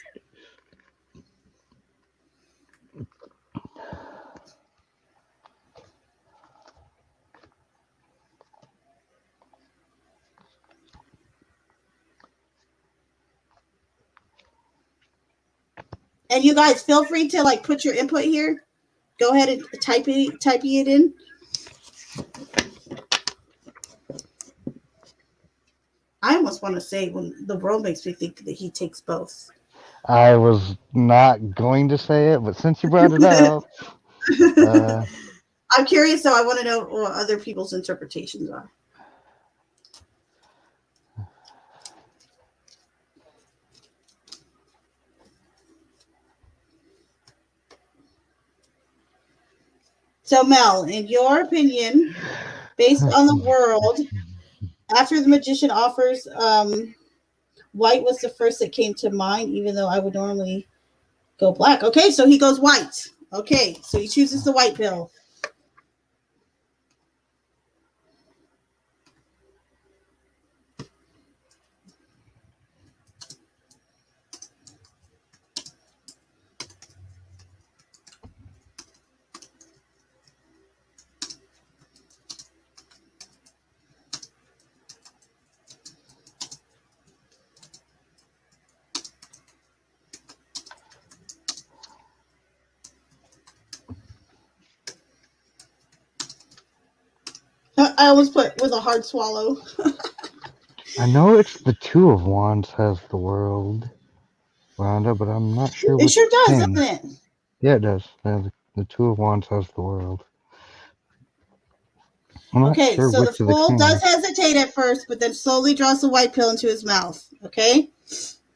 [SPEAKER 1] And you guys feel free to like put your input here. Go ahead and type it in. I almost want to say when the world makes me think that he takes both.
[SPEAKER 2] I was not going to say it, but since you brought it up,
[SPEAKER 1] I'm curious, though. I want to know what other people's interpretations are. So, Mel, in your opinion, based on the world, after the magician offers, white was the first that came to mind, even though I would normally go black. Okay, so he goes white. Okay, so he chooses the white pill. I almost put with a hard swallow.
[SPEAKER 2] I know it's the Two of Wands has the world, Rhonda, but I'm not sure
[SPEAKER 1] It
[SPEAKER 2] which
[SPEAKER 1] sure does,
[SPEAKER 2] king.
[SPEAKER 1] doesn't it?
[SPEAKER 2] Yeah, it does. Yeah, the Two of Wands has the world. I'm not
[SPEAKER 1] Okay,
[SPEAKER 2] sure
[SPEAKER 1] so the
[SPEAKER 2] which of the
[SPEAKER 1] fool does
[SPEAKER 2] kings.
[SPEAKER 1] hesitate at first, but then slowly draws the white pill into his mouth. Okay?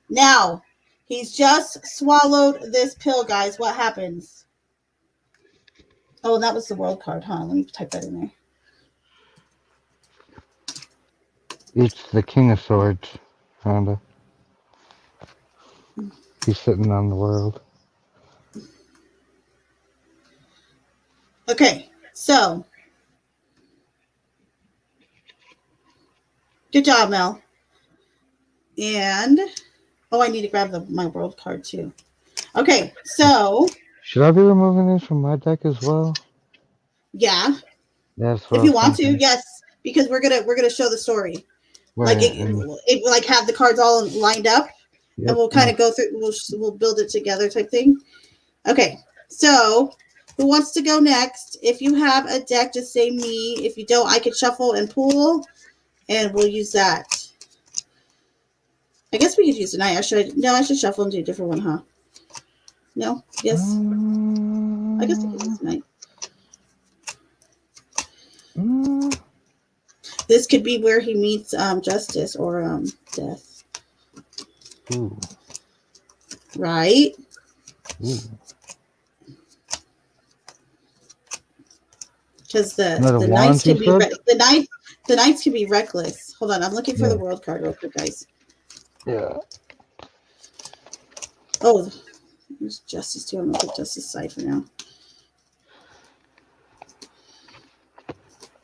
[SPEAKER 1] Now, he's just swallowed this pill, guys. What happens? Oh, that was the world card, huh? Let me type that in there.
[SPEAKER 2] It's the King of Swords, Rhonda. He's sitting on the world.
[SPEAKER 1] Okay, so good job, Mel. And oh, I need to grab my world card too. Okay, so
[SPEAKER 2] Should I be removing these from my deck as well?
[SPEAKER 1] yeah,
[SPEAKER 2] That's what
[SPEAKER 1] if
[SPEAKER 2] I
[SPEAKER 1] you
[SPEAKER 2] was
[SPEAKER 1] want to,
[SPEAKER 2] thinking.
[SPEAKER 1] yes, because we're gonna show the story. Like
[SPEAKER 2] Right, and
[SPEAKER 1] it like have the cards all lined up, and
[SPEAKER 2] yep.
[SPEAKER 1] we'll kind of go through. We'll build it together type thing. Okay, so who wants to go next? If you have a deck, just say me. If you don't, I can shuffle and pull, and we'll use that. I guess we could use tonight. I should shuffle and do a different one, huh? No? Yes. I guess we could use tonight. This could be where he meets justice or death.
[SPEAKER 2] Ooh.
[SPEAKER 1] Right?
[SPEAKER 2] Ooh.
[SPEAKER 1] Because the
[SPEAKER 2] Another
[SPEAKER 1] knights
[SPEAKER 2] wands,
[SPEAKER 1] can
[SPEAKER 2] you
[SPEAKER 1] be
[SPEAKER 2] said?
[SPEAKER 1] the knights can be reckless. Hold on, I'm looking for
[SPEAKER 2] Yeah.
[SPEAKER 1] the world card real quick, guys.
[SPEAKER 2] Yeah.
[SPEAKER 1] Oh, there's justice too. I'm gonna put justice aside for now.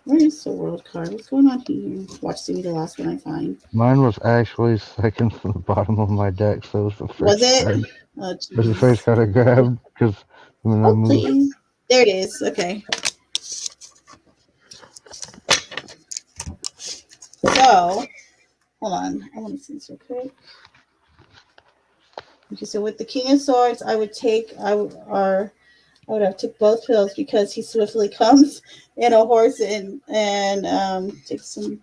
[SPEAKER 1] Where is the world card? What's going on here? Watch, see the last one I find.
[SPEAKER 2] Mine was actually second from the bottom of my deck, so it was the first
[SPEAKER 1] Was it?
[SPEAKER 2] card.
[SPEAKER 1] Oh,
[SPEAKER 2] It was the first card I grabbed because when I
[SPEAKER 1] oh,
[SPEAKER 2] moved.
[SPEAKER 1] please. There it is. Okay. So, hold on. I want to see this real quick. Okay, so with the King of Swords, I would have took both pills because he swiftly comes in a horse and takes some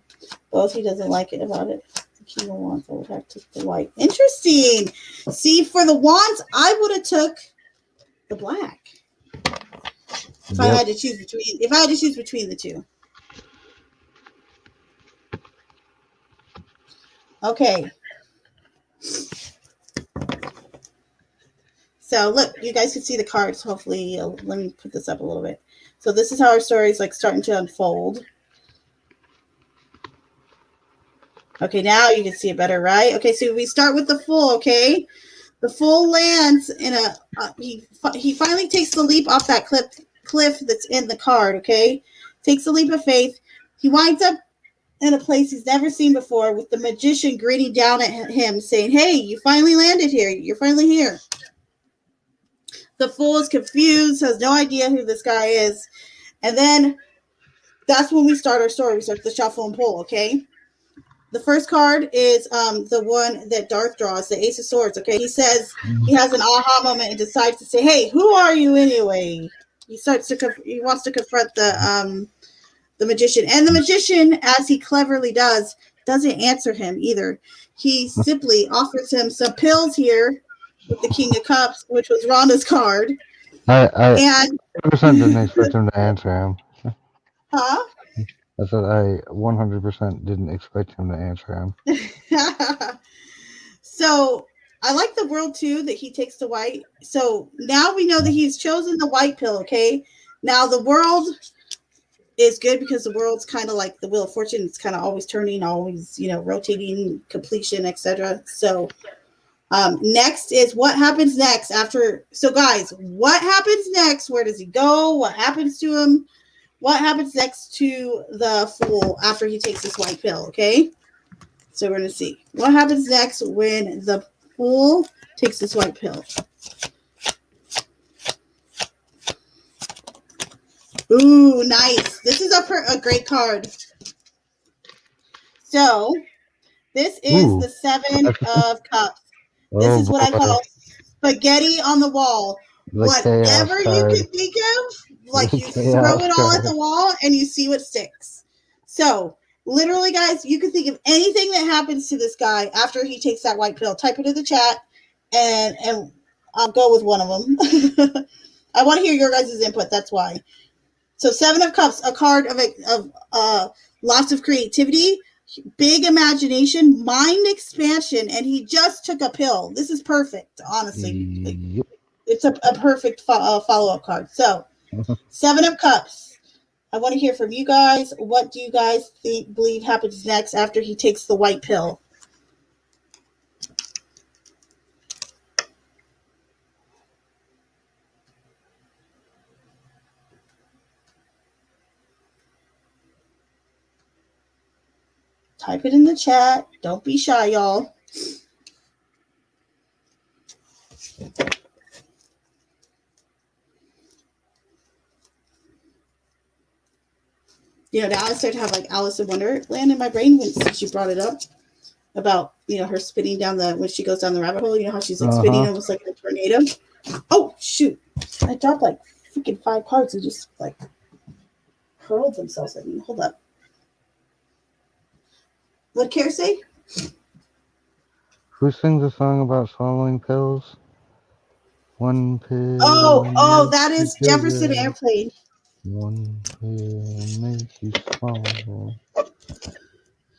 [SPEAKER 1] both. He doesn't like it about it. The King of Wands, I would have to take the white. Interesting. See, for the wands, I would have took the black. If I had to choose between the two. Okay. So look, you guys can see the cards. Hopefully, let me put this up a little bit. So this is how our story is like starting to unfold. Okay, now you can see it better, right? Okay, so we start with the Fool. Okay, the Fool lands in a. He finally takes the leap off that cliff that's in the card. Okay, takes the leap of faith. He winds up in a place he's never seen before with the magician grinning down at him, saying, "Hey, you finally landed here. You're finally here." The Fool is confused, has no idea who this guy is. And then that's when we start our story. We start the shuffle and pull, okay? The first card is the one that Darth draws, the Ace of Swords, okay? He says he has an aha moment and decides to say, "Hey, who are you anyway?" He wants to confront the magician. And the magician, as he cleverly does, doesn't answer him either. He simply offers him some pills here with the King of Cups, which was Rhonda's card.
[SPEAKER 2] I
[SPEAKER 1] And
[SPEAKER 2] 100% didn't expect him to answer him.
[SPEAKER 1] huh?
[SPEAKER 2] I said I 100% didn't expect him to answer him.
[SPEAKER 1] So I like the world too that he takes the white. So now we know that he's chosen the white pill. Okay. Now the world is good because the world's kind of like the Wheel of Fortune. It's kind of always turning, always rotating, completion, etc. So next is what happens next after. So guys, what happens next? Where does he go? What happens to him? What happens next to the Fool after he takes this white pill? Okay. So we're going to see what happens next when the Fool takes this white pill. Ooh, nice. This is a great card. So this is the Seven of Cups. This is what I call spaghetti on the wall. Whatever you can think of, like you throw it all at the wall and you see what sticks. So, literally, guys, you can think of anything that happens to this guy after he takes that white pill. Type it in the chat, and I'll go with one of them. I want to hear your guys' input. That's why. So, Seven of Cups, a card of lots of creativity, big imagination, mind expansion, and he just took a pill. This is perfect, honestly.
[SPEAKER 2] Yep.
[SPEAKER 1] It's a perfect follow-up card. So, Seven of Cups. I want to hear from you guys. What do you guys believe happens next after he takes the white pill? Type it in the chat. Don't be shy, y'all. You know, now I start to have like Alice in Wonderland in my brain when she brought it up about, you know, her spinning down when she goes down the rabbit hole. You know how she's like spinning almost like a tornado. Oh shoot! I dropped like freaking 5 cards and just like hurled themselves at me. Hold up. What did Kara say?
[SPEAKER 2] Who sings a song about swallowing pills? One pill.
[SPEAKER 1] Oh, that is Jefferson Airplane.
[SPEAKER 2] One pill makes you swallow.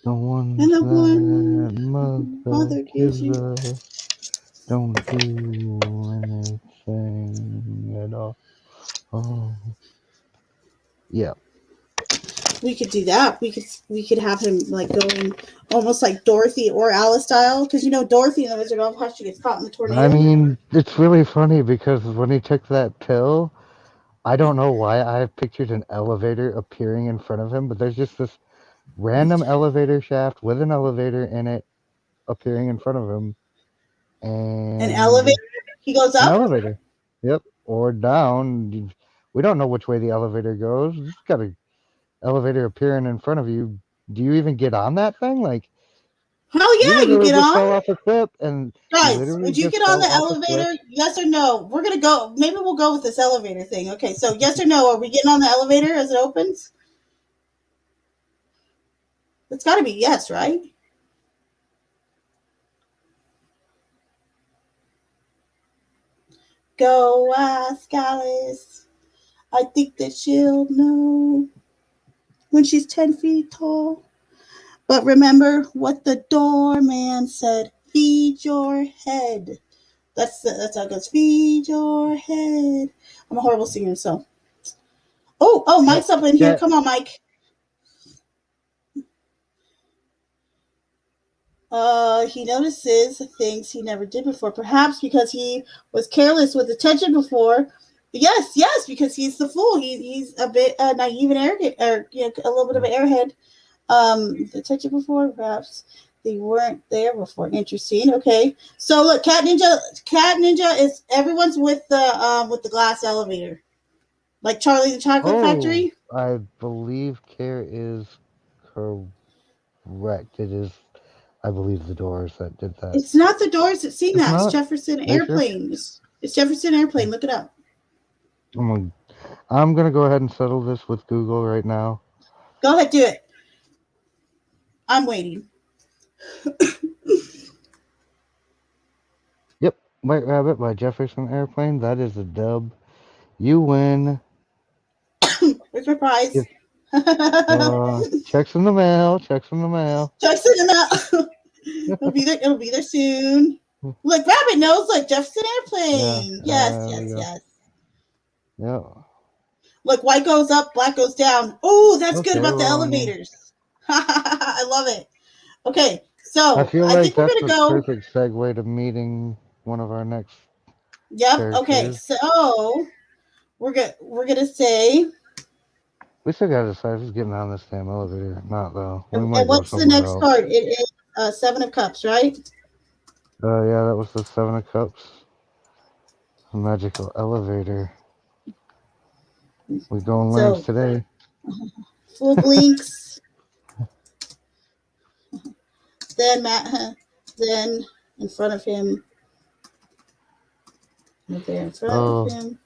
[SPEAKER 2] The ones
[SPEAKER 1] And the
[SPEAKER 2] that
[SPEAKER 1] one
[SPEAKER 2] mother
[SPEAKER 1] gives
[SPEAKER 2] gives
[SPEAKER 1] you.
[SPEAKER 2] us don't do anything at all. Oh, yeah.
[SPEAKER 1] We could do that. We could have him like going almost like Dorothy or Alice style, because you know Dorothy in the Wizard of Oz, she gets caught in the tornado.
[SPEAKER 2] I mean, it's really funny because when he took that pill, I don't know why I pictured an elevator appearing in front of him, but there's just this random elevator shaft with an elevator in it appearing in front of him. And
[SPEAKER 1] an elevator. He goes
[SPEAKER 2] an
[SPEAKER 1] up.
[SPEAKER 2] elevator. Yep. Or down. We don't know which way the elevator goes. It's got an elevator appearing in front of you. Do you even get on that thing? Like,
[SPEAKER 1] Hell
[SPEAKER 2] you
[SPEAKER 1] yeah, you
[SPEAKER 2] literally
[SPEAKER 1] get
[SPEAKER 2] just
[SPEAKER 1] on.
[SPEAKER 2] fell off a cliff, and you
[SPEAKER 1] Guys,
[SPEAKER 2] literally
[SPEAKER 1] would you
[SPEAKER 2] just
[SPEAKER 1] get on
[SPEAKER 2] fell
[SPEAKER 1] the
[SPEAKER 2] off a cliff.
[SPEAKER 1] elevator? Yes or no? We're gonna go. Maybe we'll go with this elevator thing. Okay, so yes or no? Are we getting on the elevator as it opens? It's got to be yes, right? Go ask Alice. I think that she'll know when she's 10 feet tall. But remember what the doorman said. Feed your head. That's how it goes. Feed your head. I'm a horrible singer, so. Oh, Mike's up in here. Come on, Mike. He notices things he never did before, perhaps because he was careless with attention before. Yes, because he's the fool. He's a bit naive and arrogant, or you know, a little bit of an airhead. Attention before, perhaps they weren't there before. Interesting. Okay, so look, Cat Ninja is everyone's with the glass elevator, like Charlie the Chocolate Factory.
[SPEAKER 2] I believe Care is correct. It is, I believe, the doors that did that.
[SPEAKER 1] It's not the doors that seen that. It's Jefferson
[SPEAKER 2] Are you sure?
[SPEAKER 1] Airplane. It's Jefferson Airplane. Look it up.
[SPEAKER 2] I'm gonna go ahead and settle this with Google right now.
[SPEAKER 1] Go ahead, do it. I'm waiting.
[SPEAKER 2] Yep, White Rabbit by Jefferson Airplane. That is a dub. You win.
[SPEAKER 1] Where's my prize?
[SPEAKER 2] Checks in the mail. Checks in the mail.
[SPEAKER 1] Checks in the mail. It'll be there soon. Look, Rabbit knows like Jefferson Airplane. Yes.
[SPEAKER 2] Yeah.
[SPEAKER 1] Look, white goes up, black goes down. Oh, that's good about the elevators. I love it. Okay, so
[SPEAKER 2] I feel like
[SPEAKER 1] think we're
[SPEAKER 2] that's
[SPEAKER 1] gonna go.
[SPEAKER 2] Perfect segue to meeting one of our next.
[SPEAKER 1] Yep.
[SPEAKER 2] Characters.
[SPEAKER 1] Okay, so we're gonna say.
[SPEAKER 2] We still gotta decide who's getting on this damn elevator or not, though.
[SPEAKER 1] And what's the next card? It is Seven of Cups, right?
[SPEAKER 2] Yeah, that was the Seven of Cups. A magical elevator. We're going links today.
[SPEAKER 1] Full blinks. Then in front of him. Right there in front of him.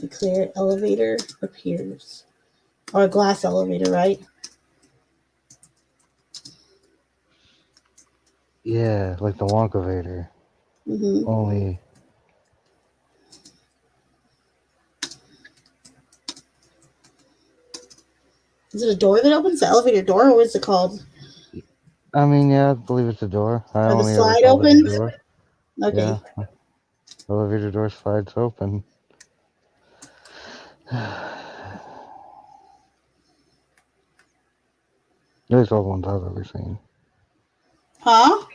[SPEAKER 1] A clear elevator appears. Or a glass elevator, right?
[SPEAKER 2] Yeah, like the Wonkavator.
[SPEAKER 1] Mm-hmm.
[SPEAKER 2] Only.
[SPEAKER 1] Is it a door that opens? The elevator door, or what is it called?
[SPEAKER 2] I mean, yeah, I believe it's a door. I
[SPEAKER 1] Or the
[SPEAKER 2] only ever
[SPEAKER 1] slide
[SPEAKER 2] called it a
[SPEAKER 1] opens?
[SPEAKER 2] door.
[SPEAKER 1] Okay.
[SPEAKER 2] Yeah, elevator door slides open. There's all ones I've ever seen.
[SPEAKER 1] Huh?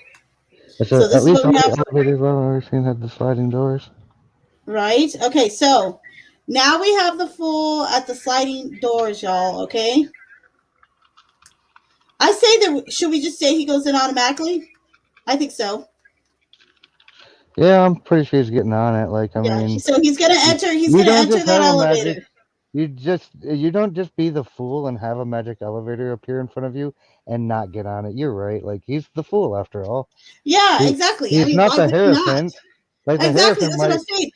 [SPEAKER 2] It's
[SPEAKER 1] So
[SPEAKER 2] at
[SPEAKER 1] this is
[SPEAKER 2] least
[SPEAKER 1] what
[SPEAKER 2] all
[SPEAKER 1] we
[SPEAKER 2] the
[SPEAKER 1] have,
[SPEAKER 2] elevators I've ever seen had the sliding doors.
[SPEAKER 1] right? Okay, so now we have the Fool at the sliding doors, y'all, okay? I say that, should we just say he goes in automatically? I think so.
[SPEAKER 2] Yeah, I'm pretty sure he's getting on it. Like, I
[SPEAKER 1] Yeah,
[SPEAKER 2] mean,
[SPEAKER 1] so he's gonna
[SPEAKER 2] you don't
[SPEAKER 1] enter
[SPEAKER 2] just
[SPEAKER 1] that
[SPEAKER 2] have a magic.
[SPEAKER 1] elevator.
[SPEAKER 2] You don't just be the fool and have a magic elevator appear in front of you and not get on it. You're right. Like, he's the fool after all.
[SPEAKER 1] Yeah,
[SPEAKER 2] He
[SPEAKER 1] exactly. I
[SPEAKER 2] he's
[SPEAKER 1] mean,
[SPEAKER 2] not
[SPEAKER 1] why
[SPEAKER 2] the
[SPEAKER 1] would he not?
[SPEAKER 2] Hierophant. Like the
[SPEAKER 1] Exactly,
[SPEAKER 2] Hierophant
[SPEAKER 1] that's what I'm
[SPEAKER 2] might.
[SPEAKER 1] saying.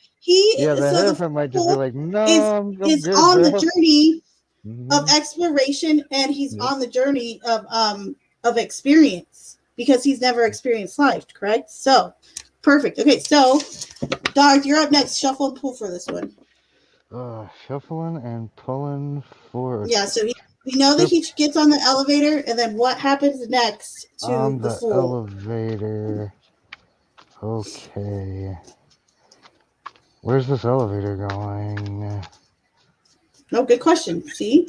[SPEAKER 2] Yeah, the
[SPEAKER 1] So the
[SPEAKER 2] Hierophant might just be
[SPEAKER 1] Fool
[SPEAKER 2] like, no,
[SPEAKER 1] is
[SPEAKER 2] I'm good,
[SPEAKER 1] on the
[SPEAKER 2] bro.
[SPEAKER 1] journey of
[SPEAKER 2] Hmm.
[SPEAKER 1] exploration, and he's
[SPEAKER 2] Yep.
[SPEAKER 1] on the journey of experience because he's never experienced life, correct? So perfect. Okay, so Dog, you're up next. Shuffle and pull for this one.
[SPEAKER 2] Shuffling and pulling for
[SPEAKER 1] Yeah, so we know that
[SPEAKER 2] trip
[SPEAKER 1] he gets on the elevator, and then what happens next to
[SPEAKER 2] on
[SPEAKER 1] the
[SPEAKER 2] the
[SPEAKER 1] Fool?
[SPEAKER 2] elevator. Okay. Where's this elevator going?
[SPEAKER 1] No, good question. See?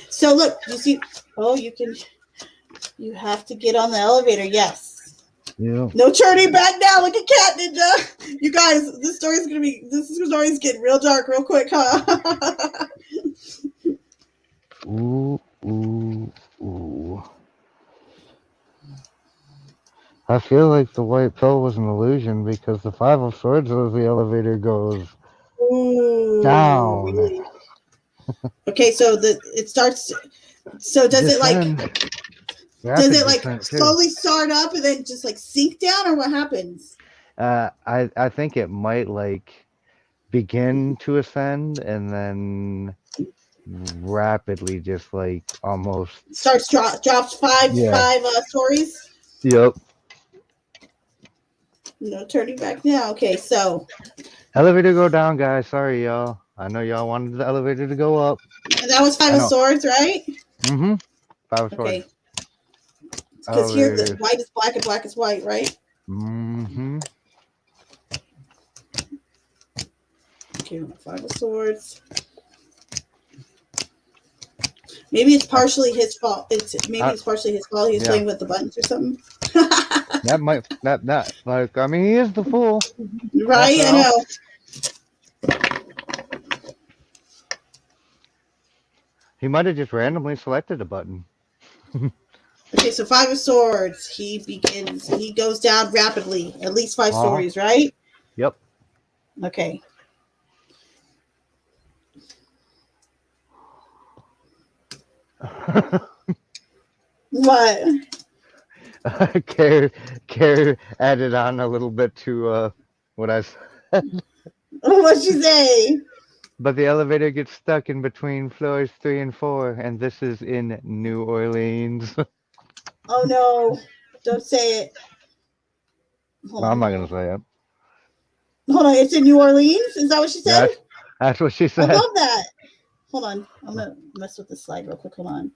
[SPEAKER 1] So look, you see, oh, you have to get on the elevator. Yes.
[SPEAKER 2] Yeah.
[SPEAKER 1] No turning back now. Look at Cat Ninja. You guys, this story's getting real dark real quick, huh?
[SPEAKER 2] Ooh, ooh, ooh. I feel like the white pill was an illusion because the Five of Swords as the elevator goes
[SPEAKER 1] Ooh,
[SPEAKER 2] down.
[SPEAKER 1] really? Okay, so it starts. So
[SPEAKER 2] Descend.
[SPEAKER 1] does
[SPEAKER 2] Rapid
[SPEAKER 1] it like
[SPEAKER 2] descent too.
[SPEAKER 1] slowly start up and then just like sink down, or what happens?
[SPEAKER 2] I think it might like begin to ascend and then rapidly just like almost.
[SPEAKER 1] Starts drops five
[SPEAKER 2] Yeah.
[SPEAKER 1] stories.
[SPEAKER 2] Yep.
[SPEAKER 1] No turning back now. Okay, so
[SPEAKER 2] Elevator go down, guys. Sorry, y'all. I know y'all wanted the elevator to go up.
[SPEAKER 1] and that was Five
[SPEAKER 2] I
[SPEAKER 1] of
[SPEAKER 2] know.
[SPEAKER 1] Swords, right?
[SPEAKER 2] Mm-hmm. Five of Swords.
[SPEAKER 1] Okay, because here the
[SPEAKER 2] Elevator.
[SPEAKER 1] white is black and black is white, right?
[SPEAKER 2] Mm-hmm.
[SPEAKER 1] Okay, Five of Swords. Maybe it's partially his fault. It's partially his fault. He's
[SPEAKER 2] Yeah.
[SPEAKER 1] playing with the buttons or something.
[SPEAKER 2] That might that like I mean he is the fool
[SPEAKER 1] Right,
[SPEAKER 2] after
[SPEAKER 1] I
[SPEAKER 2] all.
[SPEAKER 1] know.
[SPEAKER 2] He might have just randomly selected a button.
[SPEAKER 1] Okay, so Five of Swords. He goes down rapidly. At least five stories, right?
[SPEAKER 2] Yep.
[SPEAKER 1] Okay. What?
[SPEAKER 2] Care added on a little bit to what I said.
[SPEAKER 1] What'd you say?
[SPEAKER 2] But the elevator gets stuck in between floors 3 and 4, and this is in New Orleans.
[SPEAKER 1] Oh no! Don't say it. Hold
[SPEAKER 2] Well, I'm
[SPEAKER 1] on.
[SPEAKER 2] not gonna say it.
[SPEAKER 1] Hold on. It's in New Orleans. Is that what she said?
[SPEAKER 2] That's what she
[SPEAKER 1] I
[SPEAKER 2] said.
[SPEAKER 1] love that. Hold on. I'm gonna mess with the slide real quick. Hold on.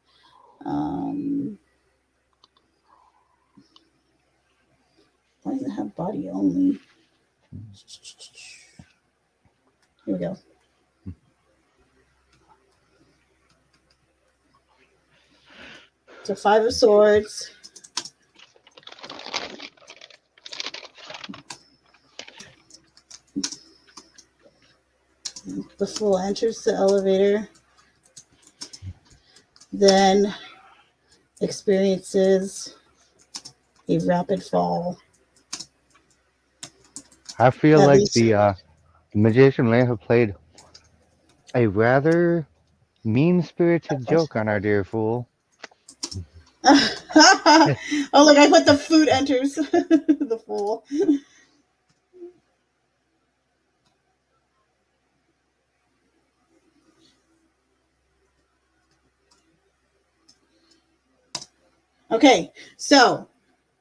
[SPEAKER 1] Why does it have body only? Here we go. So Five of Swords. The Fool enters the elevator, then experiences a rapid fall.
[SPEAKER 2] I feel
[SPEAKER 1] At
[SPEAKER 2] like
[SPEAKER 1] least.
[SPEAKER 2] the magician may have played a rather mean-spirited joke on our dear fool.
[SPEAKER 1] Oh, look, I put the food enters the Fool. Okay, so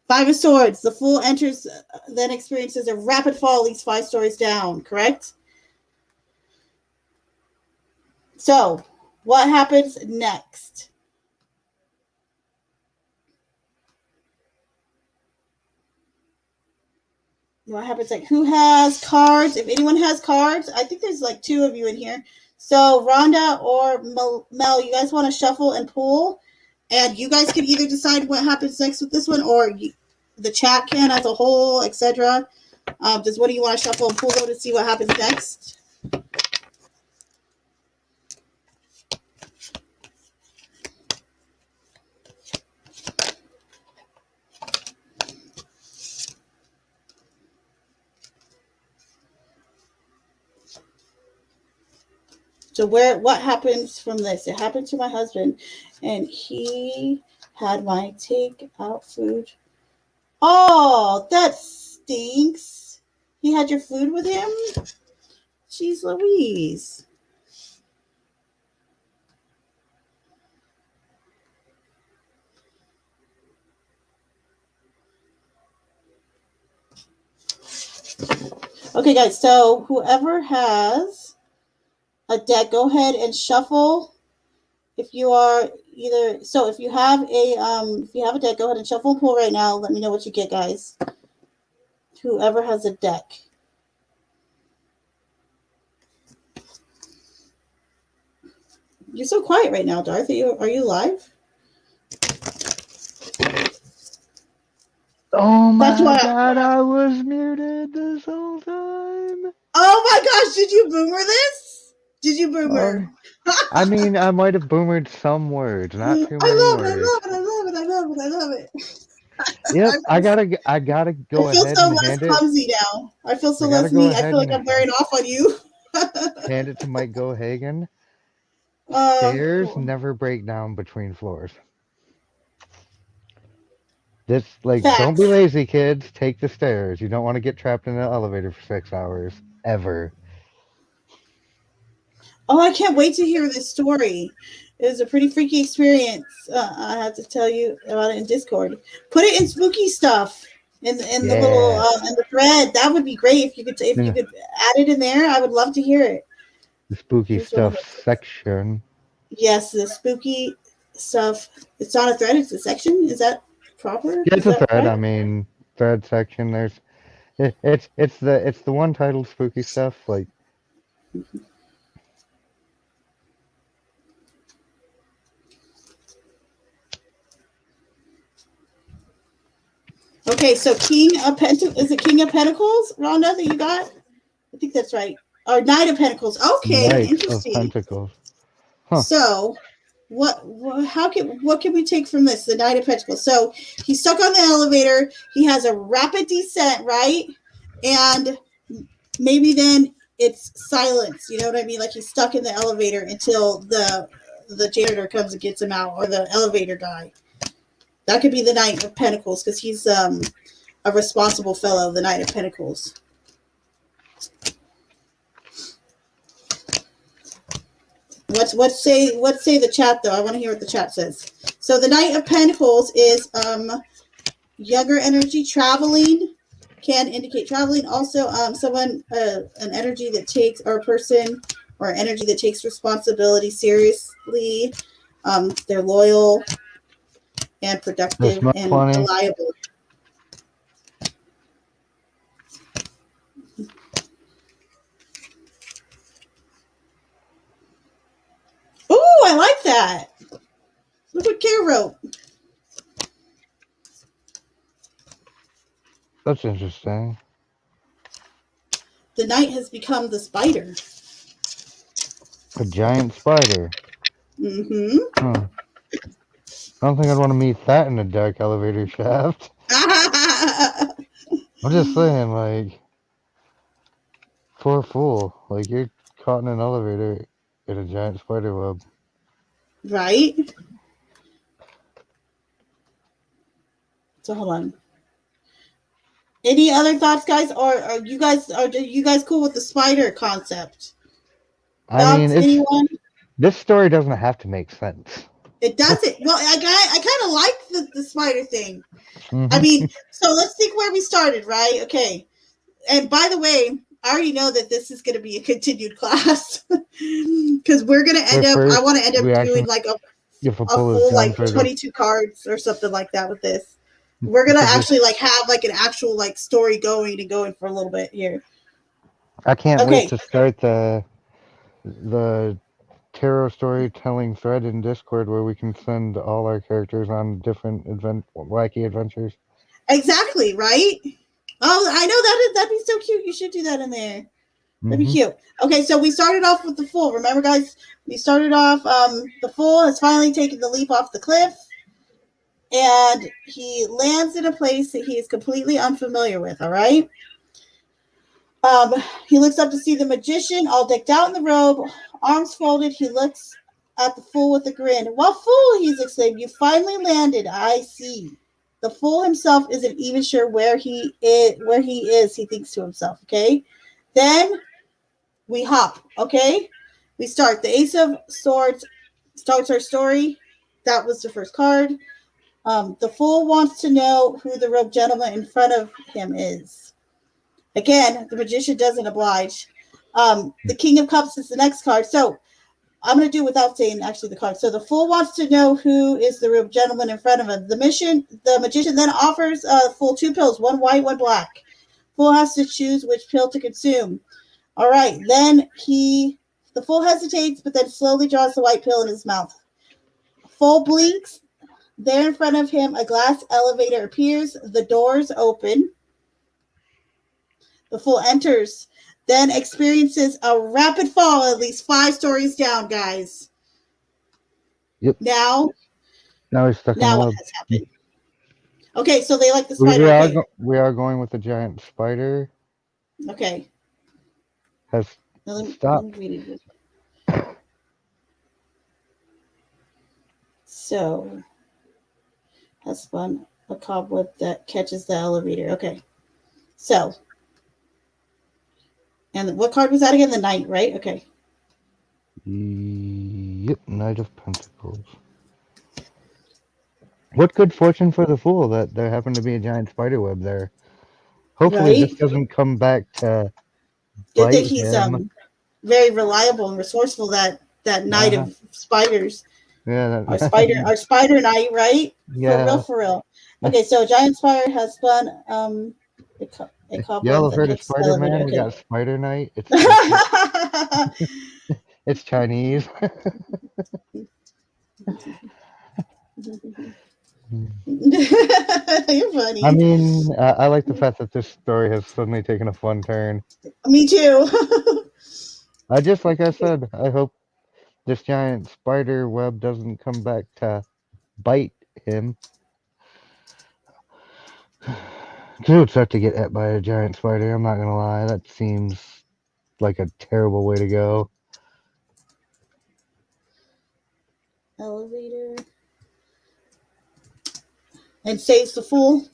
[SPEAKER 1] Five of Swords. The Fool enters, then experiences a rapid fall, at least 5 stories down. Correct. So, what happens next? What happens? Like, who has cards? If anyone has cards, I think there's like 2 of you in here. So, Rhonda or Mel, you guys want to shuffle and pull, and you guys can either decide what happens next with this one, or the chat can as a whole, etc. Just what do you want to shuffle and pull though to see what happens next? So what happens from this? It happened to my husband, and he had my takeout food. Oh, that stinks. He had your food with him? Jeez Louise. Okay, guys, so whoever has a deck, go ahead and shuffle. If you are either, so if you have a deck, go ahead and shuffle and pull right now. Let me know what you get, guys. Whoever has a deck. You're so quiet right now, Darth. Are you live?
[SPEAKER 2] Oh my god, I was muted this whole time.
[SPEAKER 1] Oh my gosh, did you boomer this? Did you boomer?
[SPEAKER 2] I mean, I might have boomered some words, not too many words.
[SPEAKER 1] I love it.
[SPEAKER 2] Yep, I gotta go ahead and hand it. I feel so less
[SPEAKER 1] clumsy now. I feel so less me. I feel like I'm wearing off on you.
[SPEAKER 2] Hand it to Mike Gohagan. Stairs never break down between floors. This, like, facts. Don't be lazy, kids. Take the stairs. You don't want to get trapped in an elevator for 6 hours. Ever.
[SPEAKER 1] Oh, I can't wait to hear this story. It was a pretty freaky experience. I have to tell you about it in Discord. Put it in spooky stuff in the little in the thread. That would be great if you could you could add it in there. I would love to hear it.
[SPEAKER 2] The spooky stuff section.
[SPEAKER 1] Yes, the spooky stuff. It's not a thread. It's a section. Is that proper?
[SPEAKER 2] Yeah, it's a thread. Right? I mean, thread section. There's it's the one titled spooky stuff. Like.
[SPEAKER 1] Okay, so King of Pentacles, is it King of Pentacles, Rhonda, that you got? I think that's right. Or Knight of Pentacles. Okay, Knight interesting. Of Pentacles. Huh. So, what can we take from this? The Knight of Pentacles. So he's stuck on the elevator. He has a rapid descent, right? And maybe then it's silence. You know what I mean? Like he's stuck in the elevator until the janitor comes and gets him out, or the elevator guy. That could be the Knight of Pentacles because he's a responsible fellow, the Knight of Pentacles. Let's say the chat though. I want to hear what the chat says. So the Knight of Pentacles is younger energy, traveling, can indicate traveling. Also, someone an energy that takes, or a person or energy that takes responsibility seriously. They're loyal and productive and reliable. Ooh, I like that. Look what Kara wrote.
[SPEAKER 2] That's interesting.
[SPEAKER 1] The knight has become the spider.
[SPEAKER 2] A giant spider.
[SPEAKER 1] Mm-hmm.
[SPEAKER 2] Huh. I don't think I'd want to meet that in a dark elevator shaft. I'm just saying, like, poor fool. Like, you're caught in an elevator in a giant spider web.
[SPEAKER 1] Right? So hold on. Any other thoughts, guys? Or are you guys cool with the spider concept?
[SPEAKER 2] I mean, this story doesn't have to make sense.
[SPEAKER 1] It doesn't. Well, I kind of like the spider thing. I mean, so let's think where we started, right? Okay. And by the way, I already know that this is going to be a continued class because we're going to end up. I want to end up doing like a full like 22 cards or something like that with this. We're going to actually like have like an actual like story going for a little bit here.
[SPEAKER 2] I can't wait to start the tarot storytelling thread in Discord where we can send all our characters on different wacky adventures.
[SPEAKER 1] Exactly, right? Oh, I know that'd be so cute. You should do that in there. That'd be cute. Okay, so we started off with the Fool. Remember, guys? We started off. The Fool has finally taken the leap off the cliff, and he lands in a place that he is completely unfamiliar with. All right. He looks up to see the magician, all decked out in the robe, arms folded. He looks at the Fool with a grin. "Well, Fool," he's exclaimed, "you finally landed. I see." The Fool himself isn't even sure where he is. He thinks to himself. Okay, then we hop. Okay, we start. The Ace of Swords starts our story. That was the first card. The Fool wants to know who the robed gentleman in front of him is. Again, the magician doesn't oblige. The King of Cups is the next card. So I'm going to do without saying actually the card. So the Fool wants to know who is the robed gentleman in front of him. The magician then offers Fool 2 pills, one white, one black. Fool has to choose which pill to consume. All right. Then the Fool hesitates, but then slowly draws the white pill in his mouth. Fool blinks. There in front of him, a glass elevator appears. The doors open. The Fool enters, then experiences a rapid fall at least 5 stories down, guys.
[SPEAKER 2] Yep.
[SPEAKER 1] Now
[SPEAKER 2] he's stuck in the
[SPEAKER 1] what
[SPEAKER 2] web.
[SPEAKER 1] has happened? Okay, so they like the spider.
[SPEAKER 2] We are going with the giant spider.
[SPEAKER 1] Okay.
[SPEAKER 2] Has stopped.
[SPEAKER 1] So, has spun a cobweb that catches the elevator. Okay. So, and what card was that again? The Knight, right? Okay.
[SPEAKER 2] Yep, Knight of Pentacles. What good fortune for the Fool that there happened to be a giant spider web there. Hopefully this doesn't come back to
[SPEAKER 1] Good that he's very reliable and resourceful, that Knight of Spiders.
[SPEAKER 2] Yeah,
[SPEAKER 1] our spider knight, right?
[SPEAKER 2] Yeah.
[SPEAKER 1] For real. Okay, so giant spider has spun a couple.
[SPEAKER 2] Y'all have heard of Spider-Man? Okay. We got Spider Knight. It's Chinese.
[SPEAKER 1] You're funny.
[SPEAKER 2] I mean, I like the fact that this story has suddenly taken a fun turn.
[SPEAKER 1] Me too.
[SPEAKER 2] Like I said, I hope this giant spider web doesn't come back to bite him. Because it would start to get ate by a giant spider, I'm not going to lie. That seems like a terrible way to go.
[SPEAKER 1] Elevator. And saves the Fool?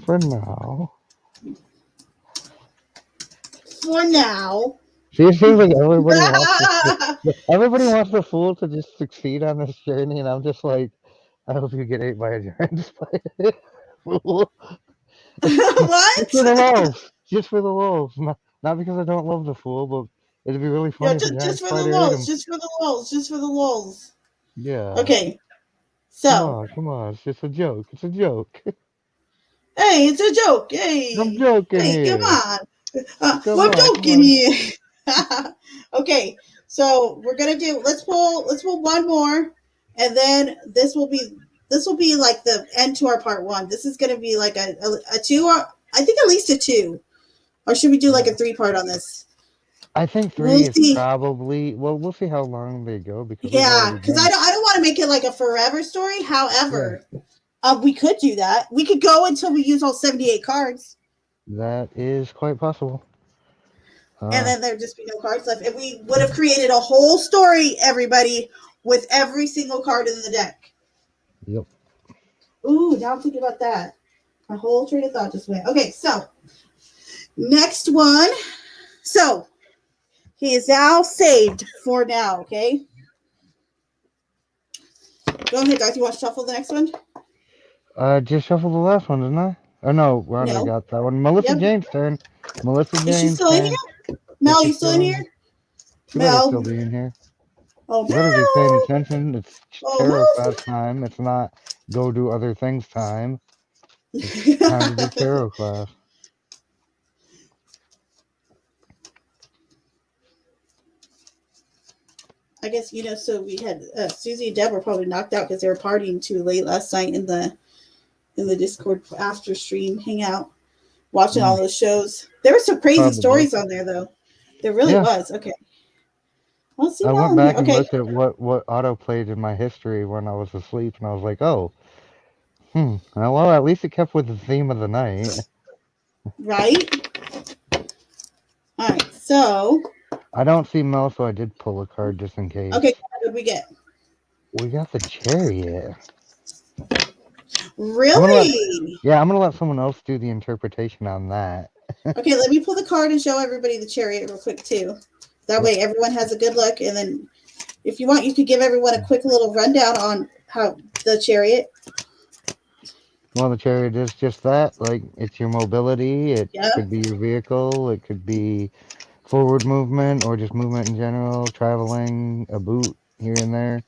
[SPEAKER 2] For now.
[SPEAKER 1] For now.
[SPEAKER 2] See, it seems like everybody wants the Fool to just succeed on this journey, and I'm just like, I hope you get ate by a giant spider. Fool.
[SPEAKER 1] What?
[SPEAKER 2] Just for the lulz. Just for the lulz. Not because I don't love the Fool, but it'd be really funny.
[SPEAKER 1] Just for the lulz. Just for the lulz. Just for the lulz.
[SPEAKER 2] Yeah.
[SPEAKER 1] Okay. So.
[SPEAKER 2] Come on. It's just a joke. It's a joke.
[SPEAKER 1] Hey, it's a joke. Hey.
[SPEAKER 2] I'm joking here.
[SPEAKER 1] Come on. I'm joking here. Okay. So we're gonna do. Let's pull one more, and then this will be like the end to our part 1. This is gonna be like a 2, or I think at least a 2, or should we do like a 3-part on this?
[SPEAKER 2] I think 3 is probably. Well, we'll see how long they go because
[SPEAKER 1] I don't want to make it like a forever story. However, we could do that. We could go until we use all 78 cards.
[SPEAKER 2] That is quite possible.
[SPEAKER 1] And then there'd just be no cards left. And we would have created a whole story, everybody, with every single card in the deck.
[SPEAKER 2] Yep.
[SPEAKER 1] Ooh, now I'm thinking about that. My whole train of thought just went. Okay, so next one. So he is now saved for now, okay? Go ahead, Darth. You want to shuffle the next one?
[SPEAKER 2] Just shuffled the last one, didn't I? Oh no, Rhonda
[SPEAKER 1] No.
[SPEAKER 2] got that one. Melissa
[SPEAKER 1] Yep.
[SPEAKER 2] Jane's turn. Melissa
[SPEAKER 1] Is she
[SPEAKER 2] Jane's
[SPEAKER 1] still in
[SPEAKER 2] turn.
[SPEAKER 1] here? Mel, you still in here?
[SPEAKER 2] She better still
[SPEAKER 1] Mel.
[SPEAKER 2] be in here.
[SPEAKER 1] Oh,
[SPEAKER 2] You better be paying
[SPEAKER 1] Mel.
[SPEAKER 2] attention. It's tarot
[SPEAKER 1] Oh,
[SPEAKER 2] class time. It's not go do other things time. It's time to do
[SPEAKER 1] Mel.
[SPEAKER 2] tarot class.
[SPEAKER 1] I guess so we had Susie and Deb were probably knocked out because they were partying too late last night in the Discord after stream hangout, watching all those shows. There were some crazy
[SPEAKER 2] Probably.
[SPEAKER 1] stories on there though. There really was. Okay. Let's see
[SPEAKER 2] I
[SPEAKER 1] Mel
[SPEAKER 2] went
[SPEAKER 1] in
[SPEAKER 2] back
[SPEAKER 1] here.
[SPEAKER 2] and
[SPEAKER 1] Okay.
[SPEAKER 2] looked at what auto played in my history when I was asleep, and I was like, oh, well, at least it kept with the theme of the night.
[SPEAKER 1] Right. All right. So.
[SPEAKER 2] I don't see Mel, so I did pull a card just in case.
[SPEAKER 1] Okay. What did we get?
[SPEAKER 2] We got the Chariot.
[SPEAKER 1] Really?
[SPEAKER 2] I'm gonna let someone else do the interpretation on that.
[SPEAKER 1] Okay, let me pull the card and show everybody the Chariot real quick too. That way everyone has a good look, and then if you want, you could give everyone a quick little rundown on how the Chariot.
[SPEAKER 2] Well, the Chariot is just that. Like, it's your mobility. It could be your vehicle. It could be forward movement or just movement in general, traveling, a boot here and there.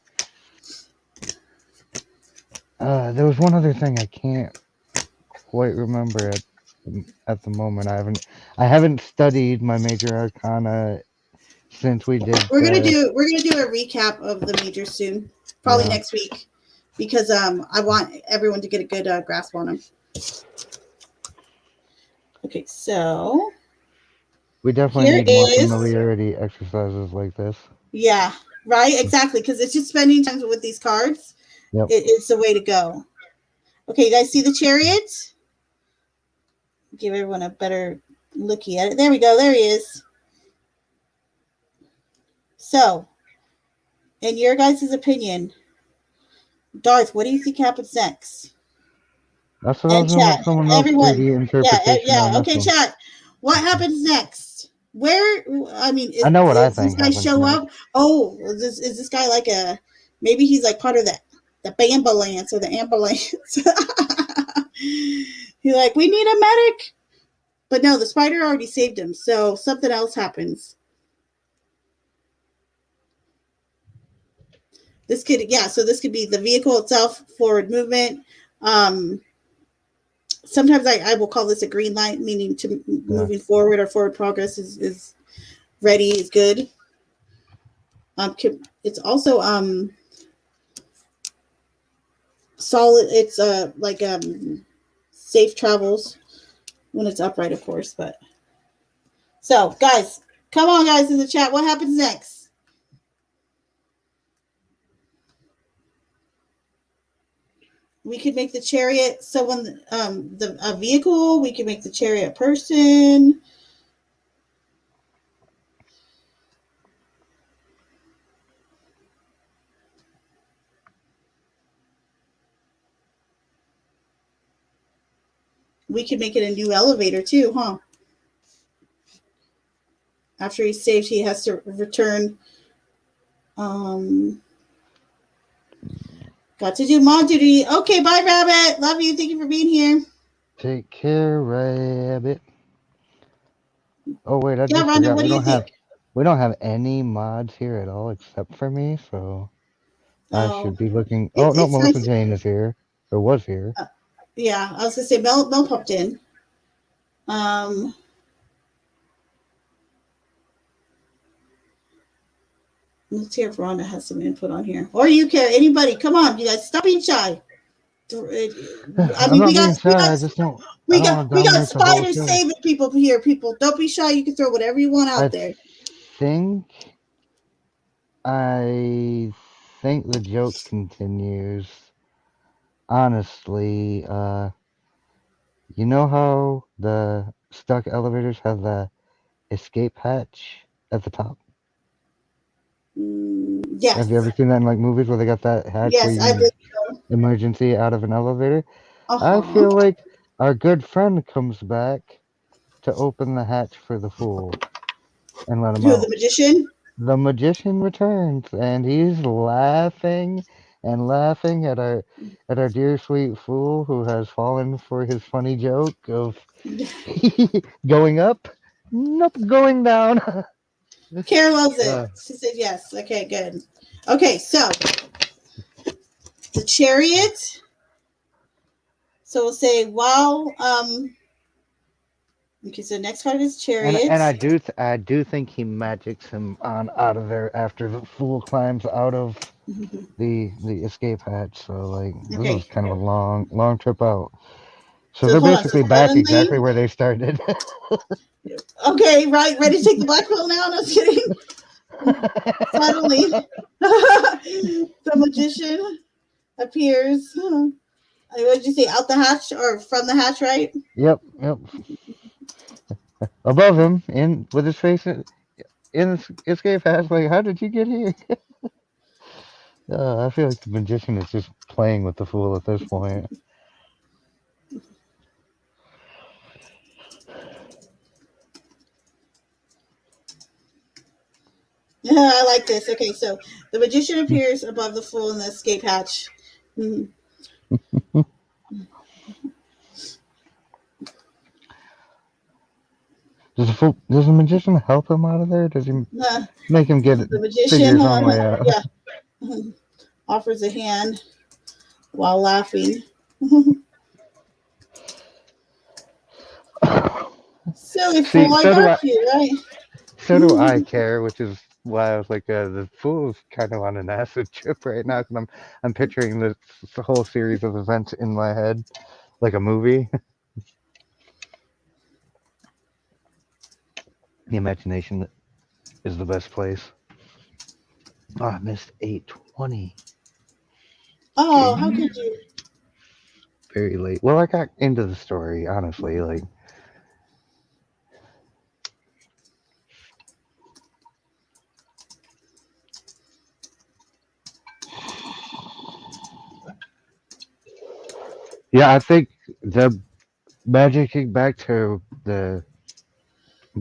[SPEAKER 2] There was one other thing I can't quite remember at the moment. I haven't studied my major arcana since we did.
[SPEAKER 1] We're gonna do a recap of the major soon, probably next week, because I want everyone to get a good grasp on them. Okay, so
[SPEAKER 2] we definitely need more familiarity exercises like this.
[SPEAKER 1] Yeah, right, exactly, because it's just spending time with these cards.
[SPEAKER 2] Yep.
[SPEAKER 1] It's the way to go. Okay, you guys see the Chariot? Give everyone a better looky at it. There we go. There he is. So, in your guys' opinion, Darth, what do you think happens next?
[SPEAKER 2] That's what I was going to someone else do the interpretation.
[SPEAKER 1] Yeah. Okay, chat. What happens next? Where? I mean,
[SPEAKER 2] I know what I
[SPEAKER 1] Does
[SPEAKER 2] think.
[SPEAKER 1] this guy show up? Oh, is this guy like a? Maybe he's like part of the ambulance or the ambulance. He's like, we need a medic. But no, the spider already saved him, so something else happens. This could be the vehicle itself, forward movement. Sometimes I will call this a green light, meaning to moving forward or forward progress is ready, is good. It's also solid. It's like safe travels when it's upright, of course. But so, guys, come on, guys, in the chat. What happens next? We could make the Chariot someone, a vehicle. We could make the Chariot a person. We could make it a new elevator too, huh? After he's saved, he has to return. Got to do mod duty. Okay, bye, Rabbit. Love you. Thank you for being here.
[SPEAKER 2] Take care, Rabbit. Oh wait, I just
[SPEAKER 1] Rhonda,
[SPEAKER 2] forgot.
[SPEAKER 1] what do you think?
[SPEAKER 2] We don't have any mods here at all except for me, so I should be looking. Oh no, Melissa Jane is here or was here.
[SPEAKER 1] Yeah, I was gonna say Mel popped in. Let's hear if Rhonda has some input on here, or you care. Anybody, come on, you guys, stop being shy. I mean, we got spiders saving people here. People, don't be shy. You can throw whatever you want out there.
[SPEAKER 2] I think the joke continues. Honestly, you know how the stuck elevators have the escape hatch at the top?
[SPEAKER 1] Yes.
[SPEAKER 2] Have you ever seen that in like movies where they got that hatch?
[SPEAKER 1] Yes, I believe so.
[SPEAKER 2] Emergency out of an elevator. I feel like our good friend comes back to open the hatch for the fool and let him out.
[SPEAKER 1] The magician?
[SPEAKER 2] The magician returns and he's laughing and laughing at our dear sweet fool who has fallen for his funny joke of going up, nope, going down.
[SPEAKER 1] Kara loves it.
[SPEAKER 2] Uh,
[SPEAKER 1] She said yes. Okay, good. Okay, so the chariot. So we'll say while okay, so next card is chariot.
[SPEAKER 2] and I do think he magics him on out of there after the fool climbs out of the escape hatch. So like this
[SPEAKER 1] Okay.
[SPEAKER 2] is kind of a long trip out. So
[SPEAKER 1] So
[SPEAKER 2] they're
[SPEAKER 1] hold on,
[SPEAKER 2] basically
[SPEAKER 1] so
[SPEAKER 2] back
[SPEAKER 1] suddenly-
[SPEAKER 2] exactly where they started.
[SPEAKER 1] Okay, right. Ready to take the black pill now? No, I was kidding. Suddenly, the magician appears. What did you say? Out the hatch or from the hatch, right?
[SPEAKER 2] Yep. Above him, in with his face in the escape hatch. Like, how did you get here? I feel like the magician is just playing with the fool at this point.
[SPEAKER 1] Yeah, I like this. Okay, so the magician appears above the fool in the escape hatch. Mhm.
[SPEAKER 2] Does the magician help him out of there? Does he
[SPEAKER 1] Uh,
[SPEAKER 2] make him get
[SPEAKER 1] the
[SPEAKER 2] figure
[SPEAKER 1] magician
[SPEAKER 2] his own way out?
[SPEAKER 1] yeah, offers a hand while laughing. Silly
[SPEAKER 2] See,
[SPEAKER 1] fool, I
[SPEAKER 2] so do
[SPEAKER 1] got you, right?
[SPEAKER 2] So do I care, which is why I was like, the fool is kind of on an acid trip right now because I'm picturing this whole series of events in my head like a movie. The imagination is the best place. Oh, I missed 8:20.
[SPEAKER 1] Oh, how could you?
[SPEAKER 2] Very late. Well, I got into the story, honestly. Like, yeah, I think the magicking back to the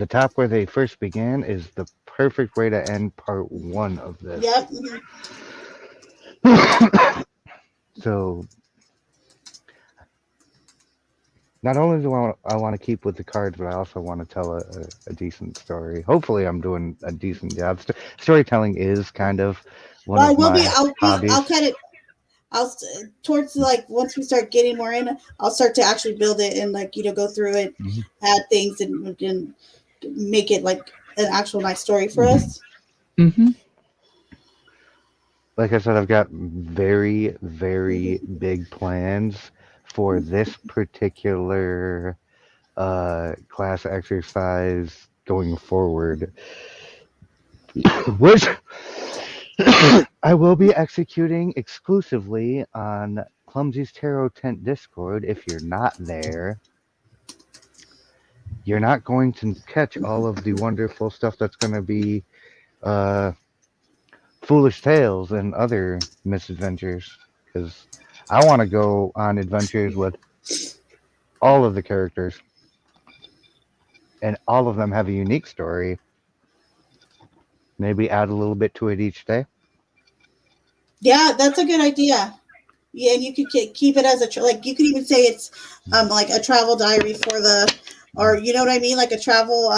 [SPEAKER 2] top where they first began is the perfect way to end part 1 of this.
[SPEAKER 1] Yep.
[SPEAKER 2] So not only do I want to keep with the cards, but I also want to tell a decent story. Hopefully, I'm doing a decent job. Storytelling is kind of one
[SPEAKER 1] Well, I
[SPEAKER 2] of
[SPEAKER 1] will
[SPEAKER 2] my
[SPEAKER 1] be.
[SPEAKER 2] hobbies.
[SPEAKER 1] I'll kind of. Towards like once we start getting more in, I'll start to actually build it and like go through it, add things and make it like an actual nice story for us.
[SPEAKER 2] Mm-hmm. Like I said, I've got very, very big plans for this particular class exercise going forward, which I will be executing exclusively on Clumsy's Tarot Tent Discord. If you're not there, you're not going to catch all of the wonderful stuff that's going to be Foolish Tales and other misadventures, because I want to go on adventures with all of the characters, and all of them have a unique story. Maybe add a little bit to it each day.
[SPEAKER 1] Yeah, that's a good idea. Yeah, and you could keep it as like you could even say it's like a travel diary for the, or you know what I mean, like a travel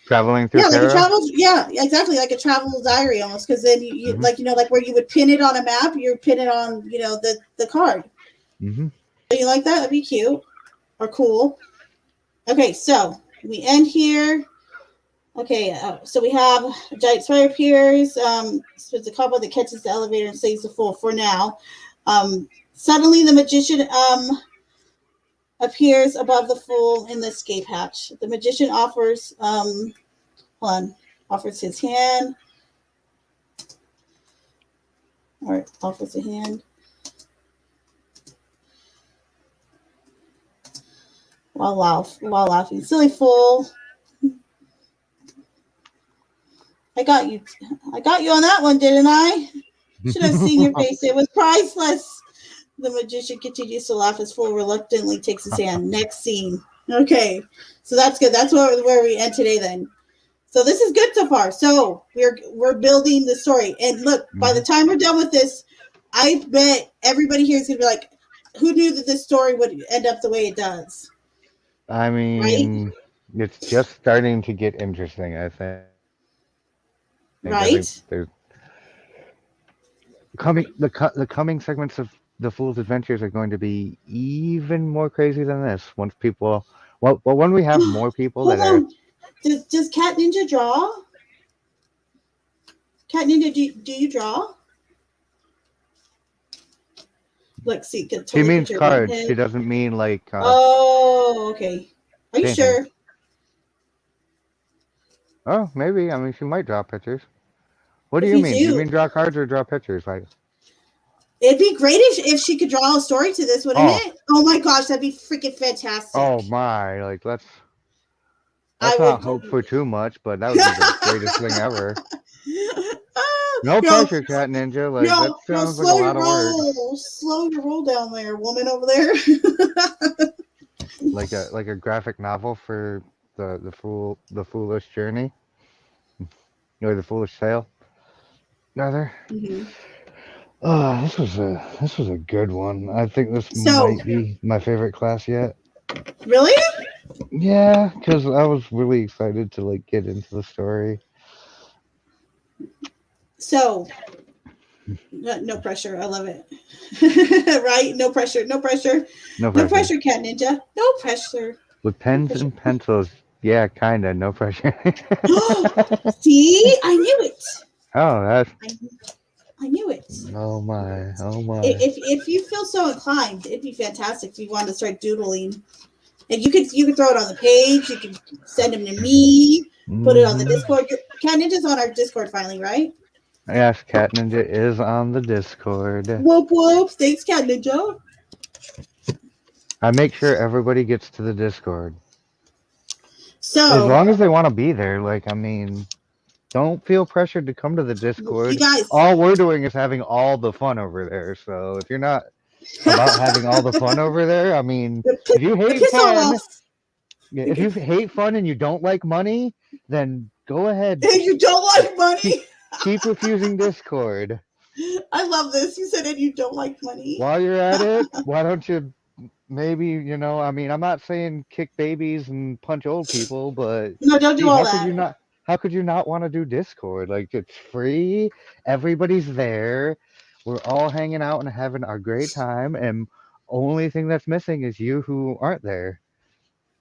[SPEAKER 2] Traveling through
[SPEAKER 1] like
[SPEAKER 2] tarot?
[SPEAKER 1] a travel, yeah, exactly, like a travel diary almost, because then you like like where you would pin it on a map, you pin it on the card.
[SPEAKER 2] Mm-hmm.
[SPEAKER 1] So you like that? That'd be cute or cool. Okay, so we end here. Okay, so we have a giant spider appears. So it's a couple that catches the elevator and saves the fool for now. Suddenly, the magician appears above the fool in the escape hatch. The magician offers offers his hand, or offers a hand. While laughing, silly fool. I got you on that one, didn't I? Should have seen your face. It was priceless. The magician continues to laugh as Fool reluctantly takes his hand. Next scene. Okay, so that's good. That's where we end today then. So this is good so far. So we're building the story. And look, by the time we're done with this, I bet everybody here is gonna be like, who knew that this story would end up the way it does?
[SPEAKER 2] I
[SPEAKER 1] Right?
[SPEAKER 2] mean, it's just starting to get interesting. I think
[SPEAKER 1] Right?
[SPEAKER 2] there's the coming segments of the Fool's Adventures are going to be even more crazy than this. Once people, well, when we have more people that
[SPEAKER 1] Hold
[SPEAKER 2] are,
[SPEAKER 1] on. Does Cat Ninja draw? Cat Ninja, do you draw? Like, see, you can
[SPEAKER 2] she
[SPEAKER 1] totally
[SPEAKER 2] means
[SPEAKER 1] picture it in my
[SPEAKER 2] cards.
[SPEAKER 1] head.
[SPEAKER 2] She doesn't mean like
[SPEAKER 1] Oh, okay. Are you
[SPEAKER 2] painting.
[SPEAKER 1] sure?
[SPEAKER 2] Oh, maybe. I mean, she might draw pictures. What do
[SPEAKER 1] If
[SPEAKER 2] you
[SPEAKER 1] you
[SPEAKER 2] mean? Do you
[SPEAKER 1] do,
[SPEAKER 2] mean draw cards or draw pictures? Like,
[SPEAKER 1] it'd be great if she could draw a story to this, wouldn't
[SPEAKER 2] oh,
[SPEAKER 1] it? Oh my gosh, that'd be freaking
[SPEAKER 2] oh
[SPEAKER 1] fantastic.
[SPEAKER 2] my! Like,
[SPEAKER 1] I
[SPEAKER 2] let's not
[SPEAKER 1] would.
[SPEAKER 2] hope for too much, but that would be the greatest thing ever. No
[SPEAKER 1] Yo,
[SPEAKER 2] pressure, Cat Ninja. Like, that
[SPEAKER 1] yo,
[SPEAKER 2] sounds like a lot of work.
[SPEAKER 1] slow your roll down there, woman over there.
[SPEAKER 2] Like a graphic novel for the foolish journey or the foolish tale. Rather.
[SPEAKER 1] Mhm.
[SPEAKER 2] Oh, this was a good one. I think this
[SPEAKER 1] So,
[SPEAKER 2] might be my favorite class yet.
[SPEAKER 1] really?
[SPEAKER 2] Yeah, because I was really excited to like get into the story.
[SPEAKER 1] So, no pressure. I love it. Right? No pressure. No pressure.
[SPEAKER 2] No
[SPEAKER 1] No
[SPEAKER 2] pressure.
[SPEAKER 1] pressure, Cat Ninja. No pressure.
[SPEAKER 2] With
[SPEAKER 1] No
[SPEAKER 2] pens
[SPEAKER 1] pressure.
[SPEAKER 2] and pencils, yeah, kinda. No pressure.
[SPEAKER 1] See, I knew it.
[SPEAKER 2] Oh, that's
[SPEAKER 1] I, I knew it.
[SPEAKER 2] oh my, oh my.
[SPEAKER 1] If you feel so inclined, it'd be fantastic if you wanted to start doodling. And you could throw it on the page. You can send them to me. Put it on the
[SPEAKER 2] Hmm.
[SPEAKER 1] Discord. Cat Ninja's on our Discord finally, right?
[SPEAKER 2] Yes, Cat Ninja is on the Discord.
[SPEAKER 1] Whoop whoop. Thanks, Cat Ninja.
[SPEAKER 2] I make sure everybody gets to the Discord. As
[SPEAKER 1] So,
[SPEAKER 2] long as they want to be there, like, I mean, don't feel pressured to come to the
[SPEAKER 1] you
[SPEAKER 2] Discord.
[SPEAKER 1] guys,
[SPEAKER 2] All we're doing is having all the fun over there. So if you're not about having all the fun over there, I mean, if you hate
[SPEAKER 1] piss
[SPEAKER 2] fun,
[SPEAKER 1] off.
[SPEAKER 2] if you hate fun and you don't like money, then go ahead.
[SPEAKER 1] And you don't like
[SPEAKER 2] Keep,
[SPEAKER 1] money.
[SPEAKER 2] keep refusing Discord.
[SPEAKER 1] I love this. You said, and you don't like money.
[SPEAKER 2] While you're at it, why don't you maybe, you know, I mean, I'm not saying kick babies and punch old people, but
[SPEAKER 1] No, don't do
[SPEAKER 2] gee,
[SPEAKER 1] all
[SPEAKER 2] how could you
[SPEAKER 1] that.
[SPEAKER 2] not? How could you not want to do Discord? Like, it's free. Everybody's there. We're all hanging out and having a great time. And only thing that's missing is you who aren't there.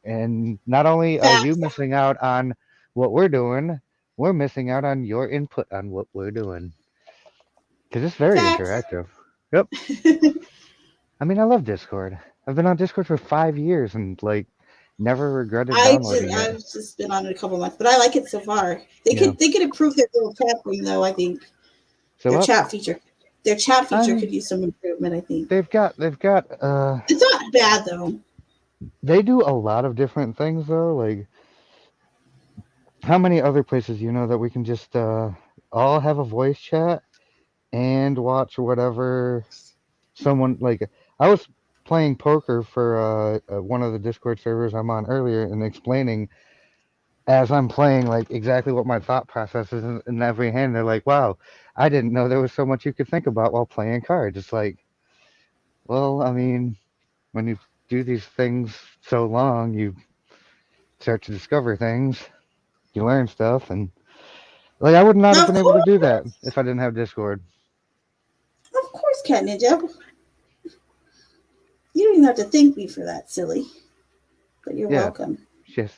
[SPEAKER 2] And not only are you
[SPEAKER 1] Facts.
[SPEAKER 2] missing out on what we're missing out on your input on what we're doing. Because it's very
[SPEAKER 1] Facts.
[SPEAKER 2] interactive. Yep. I mean, I love Discord. I've been on Discord for 5 years and like never regretted downloading it.
[SPEAKER 1] I've just been on it a couple months, but I like it so far.
[SPEAKER 2] Yeah.
[SPEAKER 1] They could improve their little chat thing though. I think
[SPEAKER 2] So
[SPEAKER 1] their
[SPEAKER 2] what?
[SPEAKER 1] chat feature, their chat feature
[SPEAKER 2] I
[SPEAKER 1] could use some improvement. I think
[SPEAKER 2] they've got
[SPEAKER 1] it's not bad though.
[SPEAKER 2] they do a lot of different things though. Like how many other places you know that we can just all have a voice chat and watch whatever someone like I was playing poker for one of the Discord servers I'm on earlier and explaining as I'm playing like exactly what my thought process is in every hand. They're like, "Wow, I didn't know there was so much you could think about while playing cards." It's like, well, I mean, when you do these things so long, you start to discover things, you learn stuff, and like I would not have
[SPEAKER 1] Of
[SPEAKER 2] been able to
[SPEAKER 1] course,
[SPEAKER 2] do that if I didn't have Discord.
[SPEAKER 1] Cat Ninja. You don't even have to thank me for that, silly. But you're
[SPEAKER 2] Yeah,
[SPEAKER 1] welcome.
[SPEAKER 2] she has,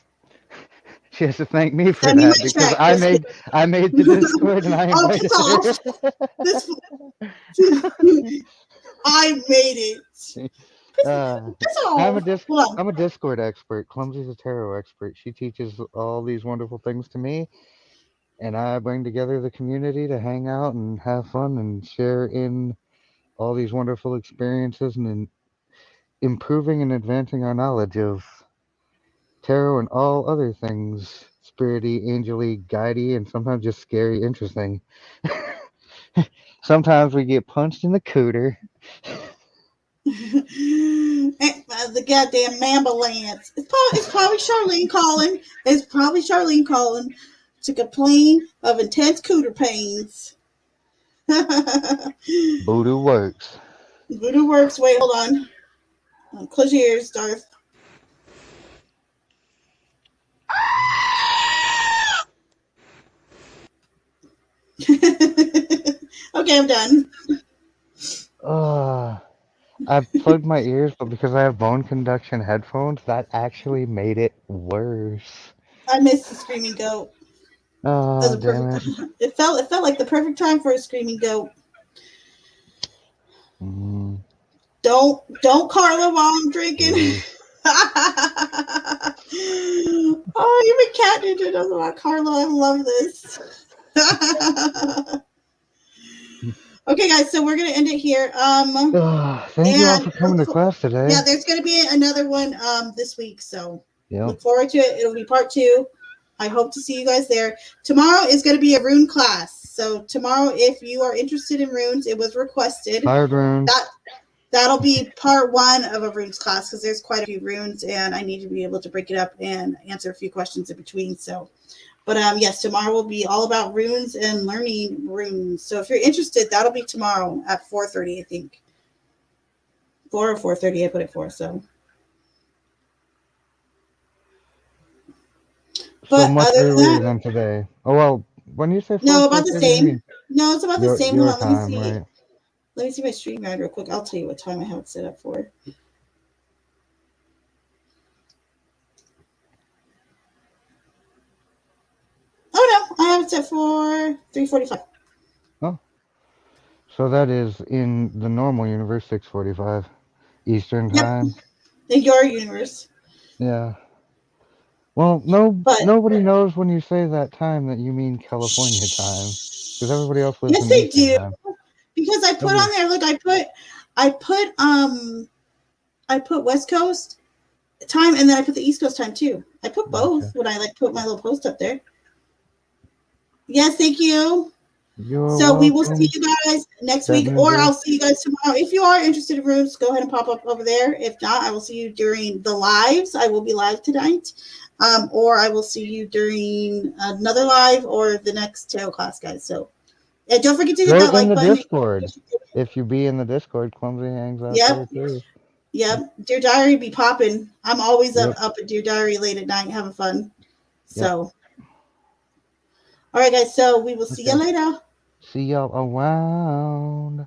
[SPEAKER 2] she has to thank me for
[SPEAKER 1] Send me
[SPEAKER 2] that
[SPEAKER 1] my
[SPEAKER 2] because
[SPEAKER 1] check. Just kidding.
[SPEAKER 2] I made the Discord and I
[SPEAKER 1] Oh,
[SPEAKER 2] invited
[SPEAKER 1] piss off.
[SPEAKER 2] her.
[SPEAKER 1] This I made it. Piss
[SPEAKER 2] I'm a
[SPEAKER 1] off. Hold on.
[SPEAKER 2] I'm a Discord expert. Clumsy's a tarot expert. She teaches all these wonderful things to me, and I bring together the community to hang out and have fun and share in all these wonderful experiences and in improving and advancing our knowledge of tarot and all other things spirity, angely, guidey, and sometimes just scary, interesting. Sometimes we get punched in the cooter.
[SPEAKER 1] The goddamn ambulance. It's probably Charlene calling. It's probably Charlene calling to complain of intense cooter pains.
[SPEAKER 2] Voodoo works.
[SPEAKER 1] Voodoo works. Wait, hold on. Close your ears, Darth. Okay, I'm done.
[SPEAKER 2] I plugged my ears, but because I have bone conduction headphones, that actually made it worse.
[SPEAKER 1] I missed the screaming goat. That was
[SPEAKER 2] Oh,
[SPEAKER 1] a
[SPEAKER 2] damn
[SPEAKER 1] perfect.
[SPEAKER 2] it.
[SPEAKER 1] It felt like the perfect time for a screaming goat.
[SPEAKER 2] Mm,
[SPEAKER 1] Don't Carla while I'm drinking.
[SPEAKER 2] oof.
[SPEAKER 1] Oh, even Cat Ninja knows about Carla. I love this. Okay, guys, so we're gonna end it here.
[SPEAKER 2] Thank you all
[SPEAKER 1] And
[SPEAKER 2] for coming to class
[SPEAKER 1] yeah,
[SPEAKER 2] today.
[SPEAKER 1] there's gonna be another one this week. So
[SPEAKER 2] Yep.
[SPEAKER 1] look forward to it. It'll be part 2. I hope to see you guys there. Tomorrow is going to be a rune class. So tomorrow, if you are interested in runes, it was requested.
[SPEAKER 2] Hard runes.
[SPEAKER 1] That'll be part 1 of a runes class because there's quite a few runes, and I need to be able to break it up and answer a few questions in between. So, but yes, tomorrow will be all about runes and learning runes. So if you're interested, that'll be tomorrow at 4:30, I think. 4 or 4:30, I put it for. So.
[SPEAKER 2] So
[SPEAKER 1] But
[SPEAKER 2] much
[SPEAKER 1] other than
[SPEAKER 2] earlier
[SPEAKER 1] that,
[SPEAKER 2] than today. Oh, well, when you say 4,
[SPEAKER 1] no, about the
[SPEAKER 2] 4:30, you
[SPEAKER 1] same.
[SPEAKER 2] mean
[SPEAKER 1] No, it's about the same. Hold
[SPEAKER 2] your
[SPEAKER 1] on, let me
[SPEAKER 2] time,
[SPEAKER 1] see.
[SPEAKER 2] right?
[SPEAKER 1] Let me see my stream guide real quick. I'll tell you what time I have it set up for. Oh no, I have it set for 3:45.
[SPEAKER 2] Oh. So that is in the normal universe, 6:45 Eastern
[SPEAKER 1] Yep,
[SPEAKER 2] time.
[SPEAKER 1] in your universe.
[SPEAKER 2] Yeah. Well,
[SPEAKER 1] But
[SPEAKER 2] nobody knows when you say that time that you mean California time, because everybody else lives
[SPEAKER 1] yes,
[SPEAKER 2] in
[SPEAKER 1] they
[SPEAKER 2] Eastern
[SPEAKER 1] do
[SPEAKER 2] time.
[SPEAKER 1] because I put
[SPEAKER 2] Nobody.
[SPEAKER 1] on there. Look, I put West Coast time and then I put the East Coast time too. I put both
[SPEAKER 2] Gotcha.
[SPEAKER 1] when I put my little post up there. Yes, thank you.
[SPEAKER 2] You're
[SPEAKER 1] So we will see
[SPEAKER 2] welcome,
[SPEAKER 1] you guys next
[SPEAKER 2] Cat
[SPEAKER 1] week, or
[SPEAKER 2] Ninja.
[SPEAKER 1] I'll see you guys tomorrow. If you are interested in rooms, go ahead and pop up over there. If not, I will see you during the lives. I will be live tonight. Or I will see you during another live or the next tarot class, guys. So don't forget to hit
[SPEAKER 2] Go
[SPEAKER 1] that
[SPEAKER 2] in
[SPEAKER 1] like
[SPEAKER 2] the
[SPEAKER 1] button.
[SPEAKER 2] Discord. If you be in the Discord, Clumsy hangs out there
[SPEAKER 1] Yep.
[SPEAKER 2] too.
[SPEAKER 1] Yep. Dear Diary be popping. I'm always
[SPEAKER 2] Yep.
[SPEAKER 1] up at Dear Diary late at night having fun.
[SPEAKER 2] Yep.
[SPEAKER 1] So, all right, guys. So we will see you
[SPEAKER 2] Okay.
[SPEAKER 1] later.
[SPEAKER 2] See y'all around.